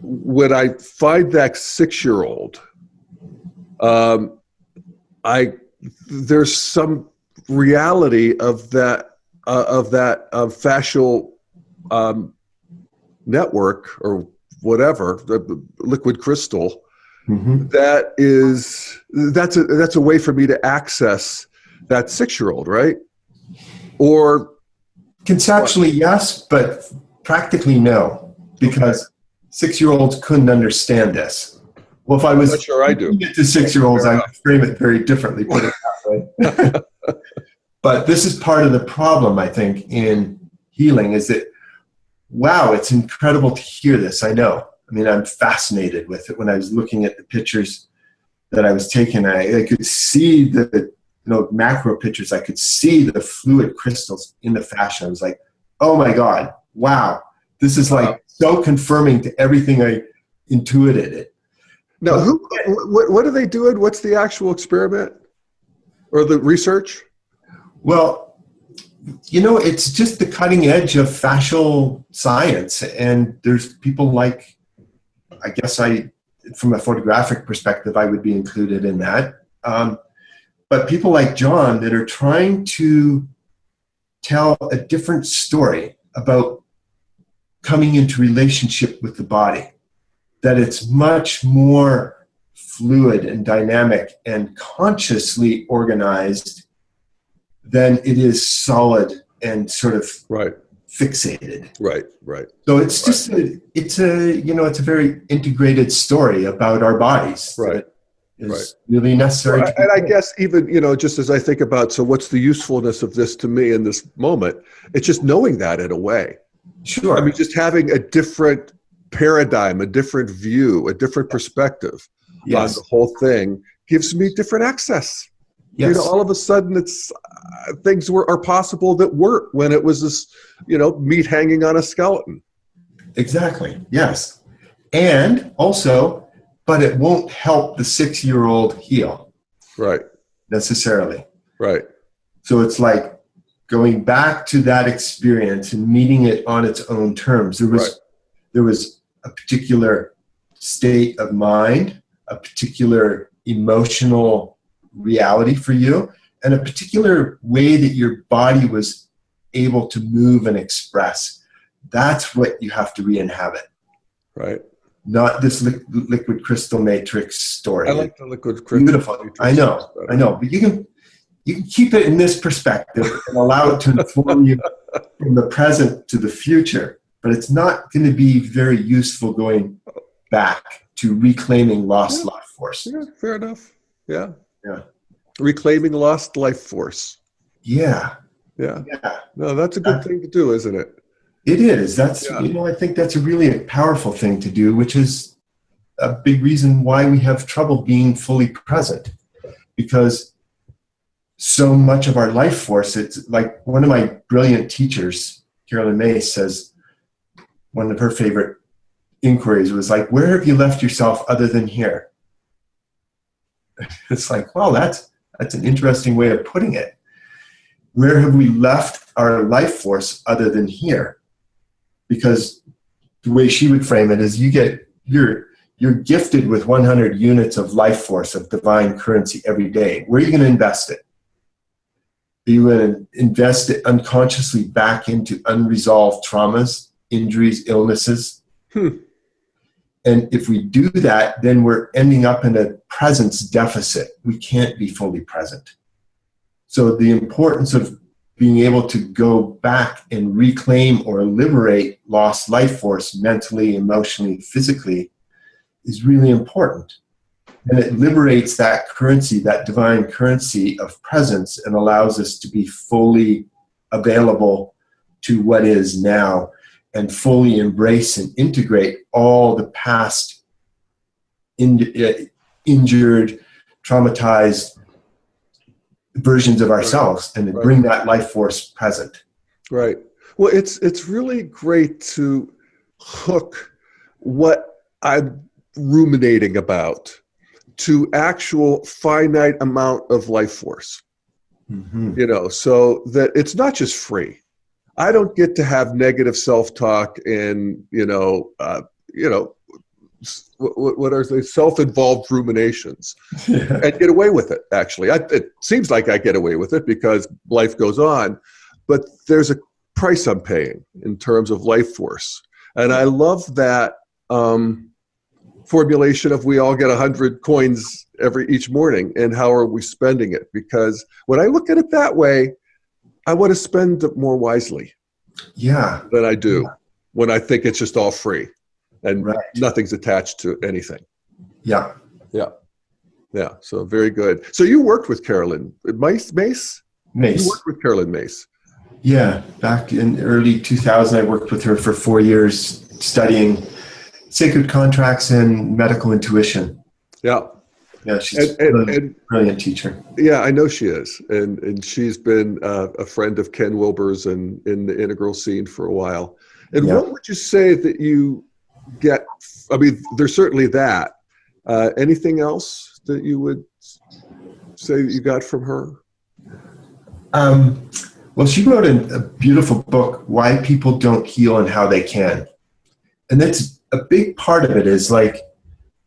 when I find that 6-year-old, there's some reality of that fascial network or whatever, the liquid crystal. That's a way for me to access that 6-year-old, right? Or conceptually, yes, but practically no, because 6-year-olds couldn't understand this. Well, if I was not sure I do. To 6-year-olds, I would frame it very differently, put it that way. But this is part of the problem, I think, in healing, is that, wow, it's incredible to hear this. I know. I mean, I'm fascinated with it. When I was looking at the pictures that I was taking, I could see the macro pictures. I could see the fluid crystals in the fascia. I was like, oh my God, wow. This is so confirming to everything I intuited. Now, what are they doing? What's the actual experiment or the research? Well, it's just the cutting edge of fascial science. And there's people like I guess from a photographic perspective, I would be included in that. But people like John that are trying to tell a different story about coming into relationship with the body, that it's much more fluid and dynamic and consciously organized than it is solid and sort of fixated. Right. So it's just it's a very integrated story about our bodies. Right. Is really necessary. And I guess even, just as I think about, so what's the usefulness of this to me in this moment? It's just knowing that in a way. Sure. I mean, just having a different paradigm, a different view, a different perspective on the whole thing gives me different access. Yes. All of a sudden it's things are possible that weren't when it was this, meat hanging on a skeleton. Exactly. Yes. And also, but it won't help the 6-year-old heal. Right. Necessarily. Right. So it's like going back to that experience and meeting it on its own terms. There was a particular state of mind, a particular emotional reality for you, and a particular way that your body was able to move and express. That's what you have to re-inhabit. Right. Not this liquid crystal matrix story. I like the liquid crystal. Beautiful. Matrix. I know. But you can keep it in this perspective and allow it to inform you from the present to the future. But it's not going to be very useful going back to reclaiming lost life force. Yeah, fair enough. Yeah. Yeah. Reclaiming lost life force. Yeah. Yeah. No, that's a good thing to do, isn't it? It is. That's, I think that's a really powerful thing to do, which is a big reason why we have trouble being fully present. Because so much of our life force, it's like one of my brilliant teachers, Carolyn Mace, says one of her favorite inquiries was like, where have you left yourself other than here? It's like, well, that's an interesting way of putting it. Where have we left our life force other than here? Because the way she would frame it is you're gifted with 100 units of life force, of divine currency every day. Where are you going to invest it? Are you going to invest it unconsciously back into unresolved traumas, injuries, illnesses? And if we do that, then we're ending up in a presence deficit. We can't be fully present. So the importance of being able to go back and reclaim or liberate lost life force mentally, emotionally, physically is really important. And it liberates that currency, that divine currency of presence, and allows us to be fully available to what is now and fully embrace and integrate all the past injured, traumatized versions of ourselves and bring that life force present. Right. Well, it's really great to hook what I'm ruminating about to actual finite amount of life force. So that it's not just free. I don't get to have negative self-talk and, what are they, self-involved ruminations and get away with it, actually. It seems like I get away with it because life goes on, but there's a price I'm paying in terms of life force. And I love that formulation of we all get 100 coins each morning, and how are we spending it? Because when I look at it that way, I want to spend it more wisely than I do when I think it's just all free and nothing's attached to anything. Yeah. So very good. So you worked with Carolyn Mace? You worked with Carolyn Mace. Yeah. Back in early 2000, I worked with her for 4 years studying sacred contracts and medical intuition. Yeah. Yeah, she's a brilliant teacher. Yeah, I know she is. And she's been a friend of Ken Wilber's and in the integral scene for a while. And what would you say that you get? I mean, there's certainly that. Anything else that you would say that you got from her? Well, she wrote a beautiful book, Why People Don't Heal and How They Can. And that's a big part of it is like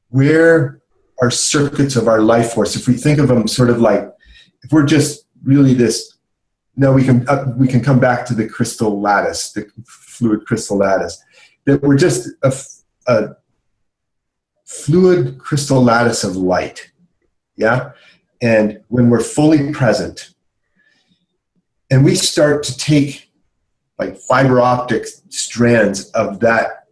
where our circuits of our life force, if we think of them sort of like, if we're just really this, now we can come back to the crystal lattice, the fluid crystal lattice, that we're just a fluid crystal lattice of light. Yeah. And when we're fully present and we start to take like fiber optic strands of that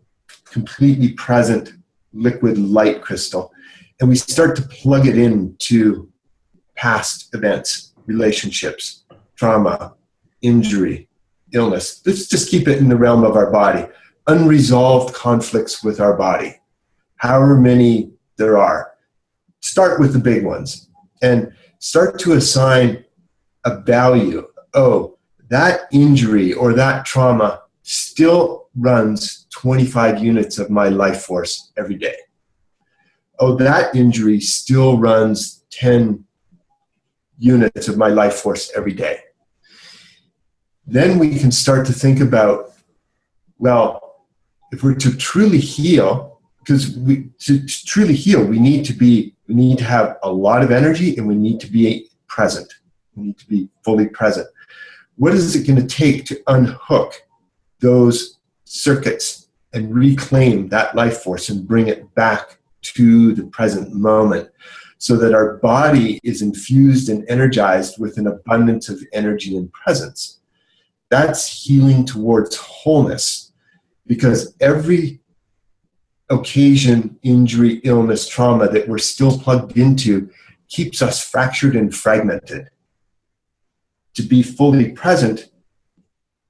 completely present liquid light crystal, and we start to plug it into past events, relationships, trauma, injury, illness. Let's just keep it in the realm of our body. Unresolved conflicts with our body, however many there are. Start with the big ones and start to assign a value. Oh, that injury or that trauma still runs 25 units of my life force every day. Oh, that injury still runs 10 units of my life force every day. Then we can start to think about, well, if we're to truly heal, because to truly heal, we need to have a lot of energy and we need to be present. We need to be fully present. What is it going to take to unhook those circuits and reclaim that life force and bring it back to the present moment so that our body is infused and energized with an abundance of energy and presence? That's healing towards wholeness, because every occasion, injury, illness, trauma that we're still plugged into keeps us fractured and fragmented. To be fully present,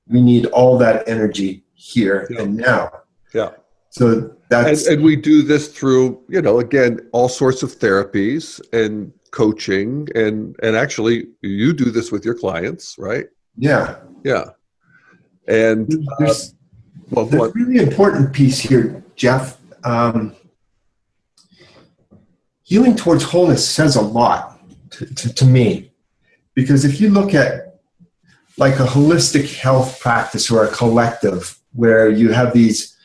we need all that energy here and now. Yeah. So that's... And we do this through, again, all sorts of therapies and coaching, and actually you do this with your clients, right? Yeah. Yeah. And there's a really important piece here, Jeff. Healing towards wholeness says a lot to me, because if you look at like a holistic health practice or a collective where you have these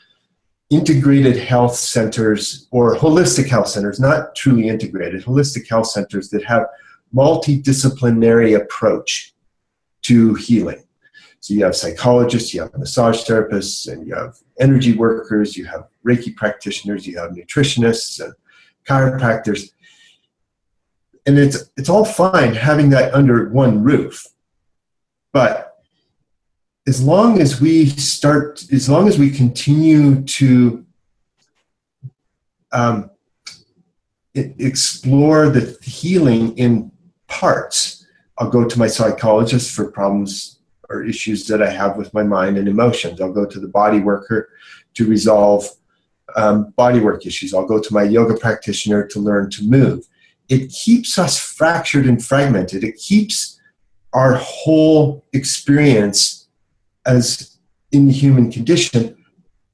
integrated health centers or holistic health centers, not truly integrated, holistic health centers that have multidisciplinary approach to healing. So you have psychologists, you have massage therapists, and you have energy workers, you have Reiki practitioners, you have nutritionists and chiropractors. And it's all fine having that under one roof. But as long as we continue to explore the healing in parts, I'll go to my psychologist for problems or issues that I have with my mind and emotions. I'll go to the body worker to resolve body work issues. I'll go to my yoga practitioner to learn to move. It keeps us fractured and fragmented. It keeps our whole experience as in the human condition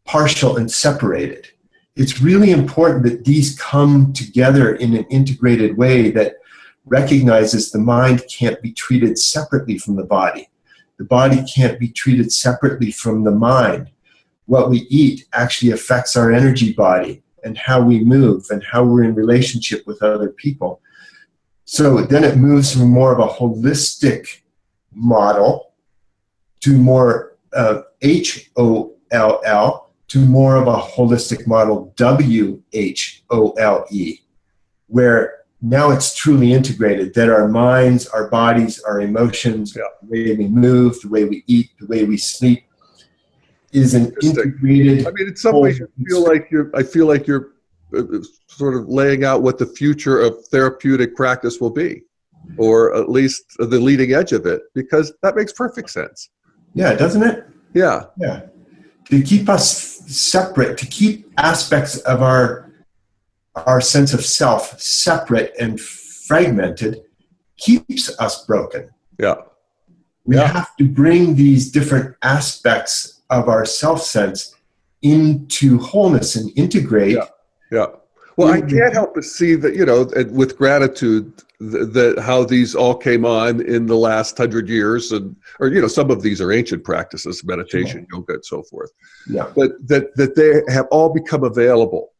partial and separated. It's really important that these come together in an integrated way that recognizes the mind can't be treated separately from the body. The body can't be treated separately from the mind. What we eat actually affects our energy body and how we move and how we're in relationship with other people. So then it moves from more of a holistic model to more HOLL to more of a holistic model, WHOLE, where now it's truly integrated, that our minds, our bodies, our emotions, the way we move, the way we eat, the way we sleep is an integrated... I mean, in some ways I feel like you're sort of laying out what the future of therapeutic practice will be, or at least the leading edge of it, because that makes perfect sense. Yeah, doesn't it? Yeah. Yeah. To keep us separate, to keep aspects of our sense of self separate and fragmented keeps us broken. Yeah. We have to bring these different aspects of our self-sense into wholeness and integrate. Yeah. Well, I can't help but see that, with gratitude, that how these all came on in the last 100 years, or some of these are ancient practices, meditation, yoga, and so forth. Yeah. But that they have all become available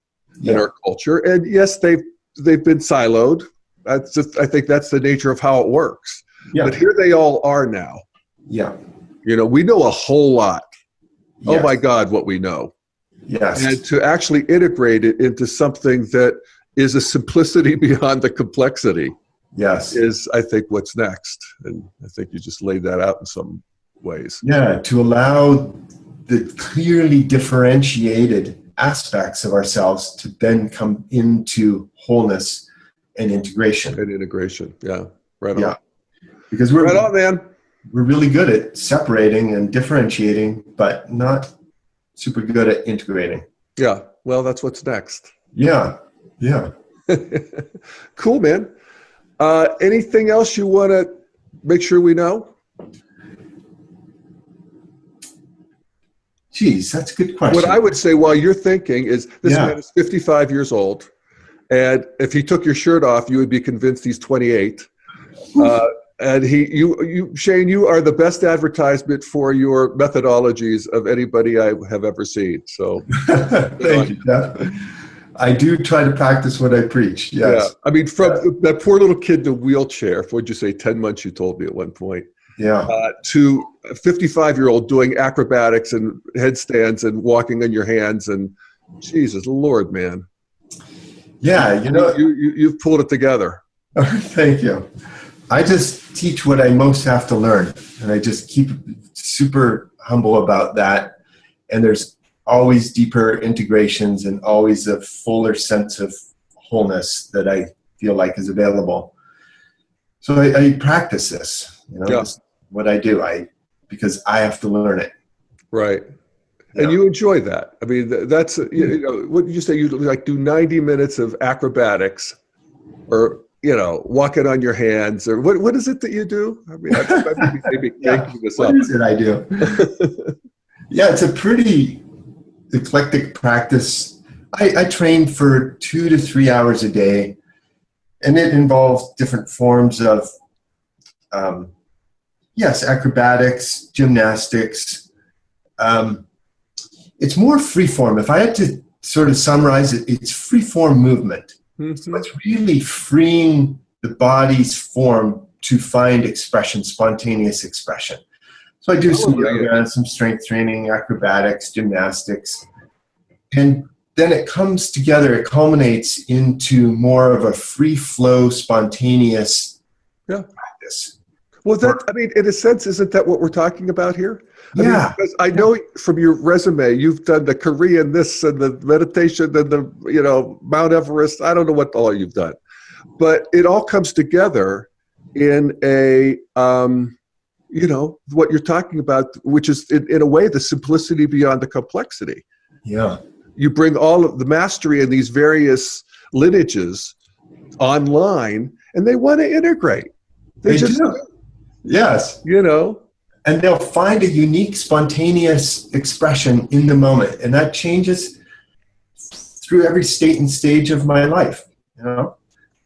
in our culture, and yes, they've been siloed. I think that's the nature of how it works. Yeah. But here they all are now. Yeah. We know a whole lot. Yes. Oh my God, what we know. Yes. And to actually integrate it into something that is a simplicity beyond the complexity, yes, is, I think, what's next. And I think you just laid that out in some ways. Yeah, to allow the clearly differentiated aspects of ourselves to then come into wholeness and integration. Yeah. Right on. Yeah. Because we're right on, man. We're really good at separating and differentiating, but not super good at integrating. Yeah. Well, that's what's next. Yeah. Yeah. Cool, man. Anything else you want to make sure we know? Geez, that's a good question. What I would say while you're thinking is this man is 55 years old. And if he took your shirt off, you would be convinced he's 28. And Shane, you are the best advertisement for your methodologies of anybody I have ever seen. So thank you, Jeff. I do try to practice what I preach. Yes. Yeah. I mean, from that poor little kid in a wheelchair, what'd you say, 10 months, you told me at one point, to a 55-year-old doing acrobatics and headstands and walking on your hands, and Jesus Lord, man. Yeah, you've pulled it together. Thank you. I just teach what I most have to learn, and I just keep super humble about that. And there's always deeper integrations and always a fuller sense of wholeness that I feel like is available. So I practice this, this is what I do. Because I have to learn it. Right. And you enjoy that. I mean, that's, what did you say? You like do 90 minutes of acrobatics, or, walking on your hands, or what is it that you do? I mean, I maybe making this up. What is it I do? Yeah, it's a pretty eclectic practice. I train for 2 to 3 hours a day, and it involves different forms of, acrobatics, gymnastics. It's more freeform. If I had to sort of summarize it, it's freeform movement. Mm-hmm. So it's really freeing the body's form to find expression, spontaneous expression. So I do some yoga, some strength training, acrobatics, gymnastics. And then it comes together, it culminates into more of a free flow, spontaneous practice. Well, in a sense, isn't that what we're talking about here? Because I know from your resume, you've done the Korean this and the meditation and the, Mount Everest. I don't know what all you've done, but it all comes together in a, what you're talking about, which is in a way, the simplicity beyond the complexity. Yeah. You bring all of the mastery in these various lineages online, and they want to integrate. They just do. Yes. And they'll find a unique, spontaneous expression in the moment. And that changes through every state and stage of my life.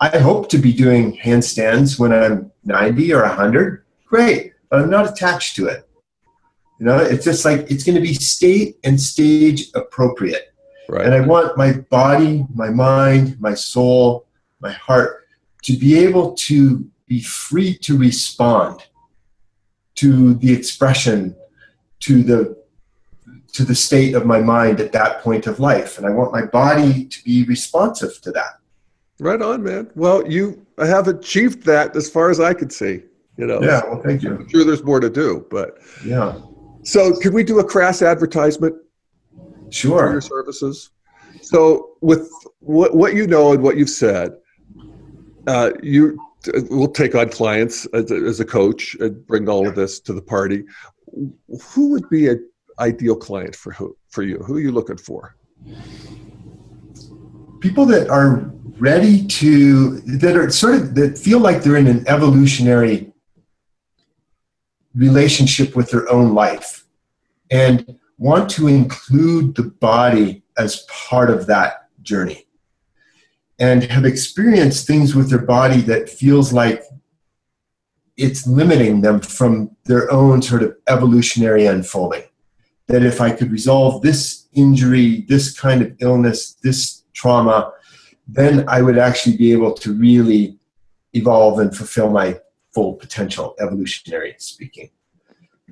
I hope to be doing handstands when I'm 90 or 100. Great. But I'm not attached to it. It's just like, it's going to be state and stage appropriate. Right. And I want my body, my mind, my soul, my heart to be able to be free to respond to the expression, to the state of my mind at that point of life. And I want my body to be responsive to that. Right on, man. Well, you have achieved that as far as I could see. Yeah, well, thank you. I'm sure there's more to do, but yeah. So could we do a crass advertisement? Sure. For your services? So with what you know and what you've said, you will take on clients as a coach and bring all of this to the party. Who would be an ideal client for you? Who are you looking for? People that are ready that feel like they're in an evolutionary relationship with their own life and want to include the body as part of that journey. and have experienced things with their body that feels like it's limiting them from their own sort of evolutionary unfolding. That if I could resolve this injury, this kind of illness, this trauma, then I would actually be able to really evolve and fulfill my full potential, evolutionary speaking.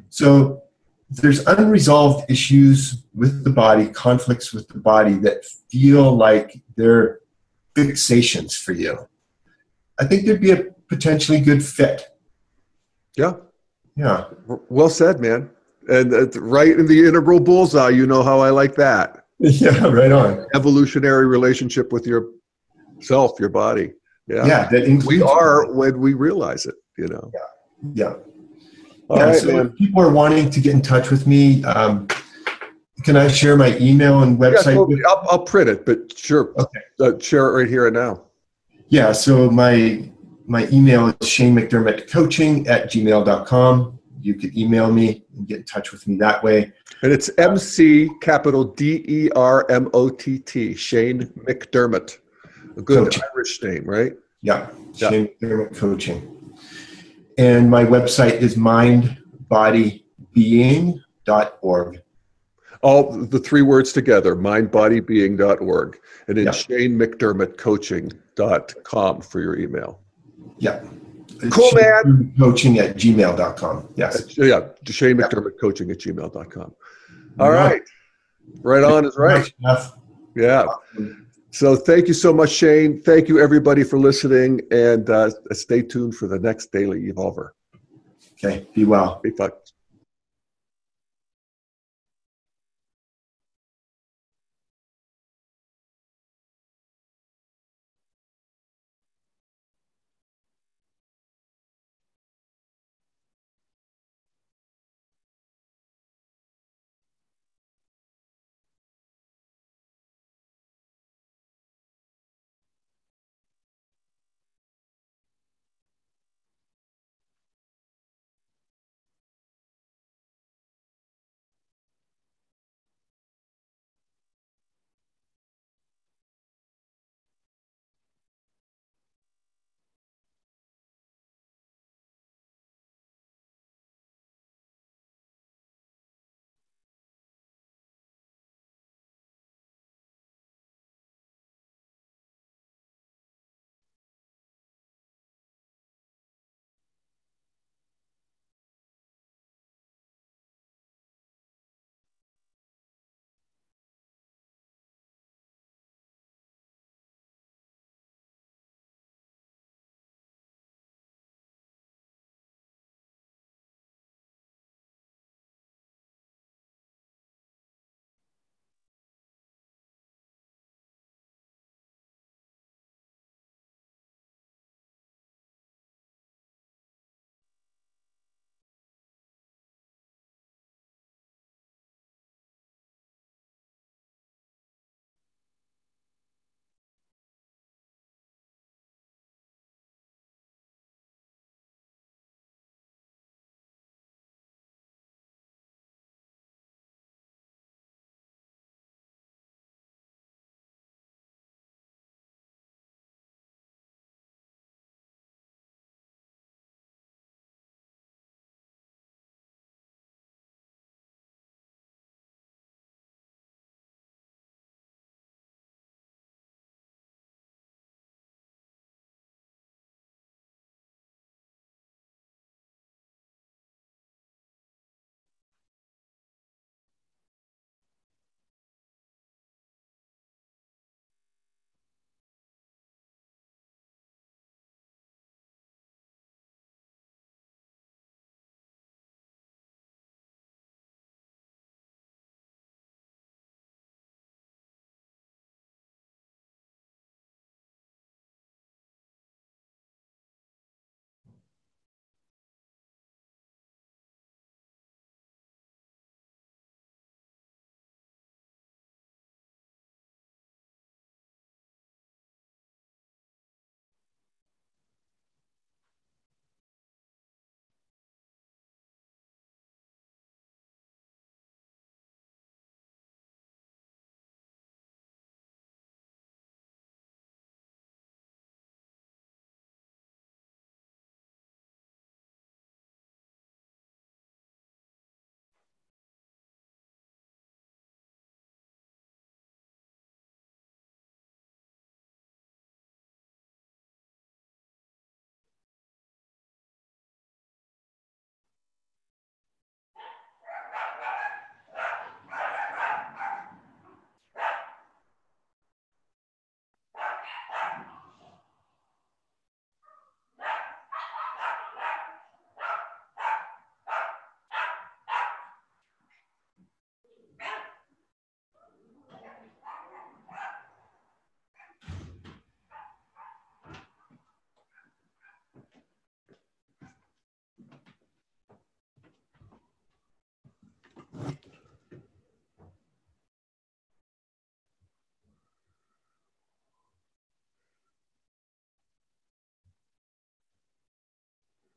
So there's unresolved issues with the body, conflicts with the body that feel like they're fixations for you. I think there'd be a potentially good fit. Yeah. Yeah. Well said, man. And right in the integral bullseye, you know how I like that. Yeah, right on. Evolutionary relationship with yourself, your body. Yeah. Yeah, that includes we are when we realize it, you know. Yeah. Yeah. All right, so man. if people are wanting to get in touch with me, can I share my email and website? Yeah, I'll print it, but sure. Okay. Share it right here and now. Yeah, so my email is shanemcdermottcoaching@gmail.com. You could email me and get in touch with me that way. And it's MC capital DERMOTT, Shane McDermott. A good Coaching. Irish name, right? Yeah, Shane McDermott Coaching. And my website is mindbodybeing.org. All the three words together, mindbodybeing.org. And then Yeah. ShaneMcDermottCoaching.com for your email. Yeah. Cool, man. Coaching@gmail.com. Yes. Yeah, Shane McDermott Coaching at gmail.com. All right. Right on is right. Yeah. So thank you so much, Shane. Thank you, everybody, for listening. And stay tuned for the next Daily Evolver. Okay. Be well. Be fucked.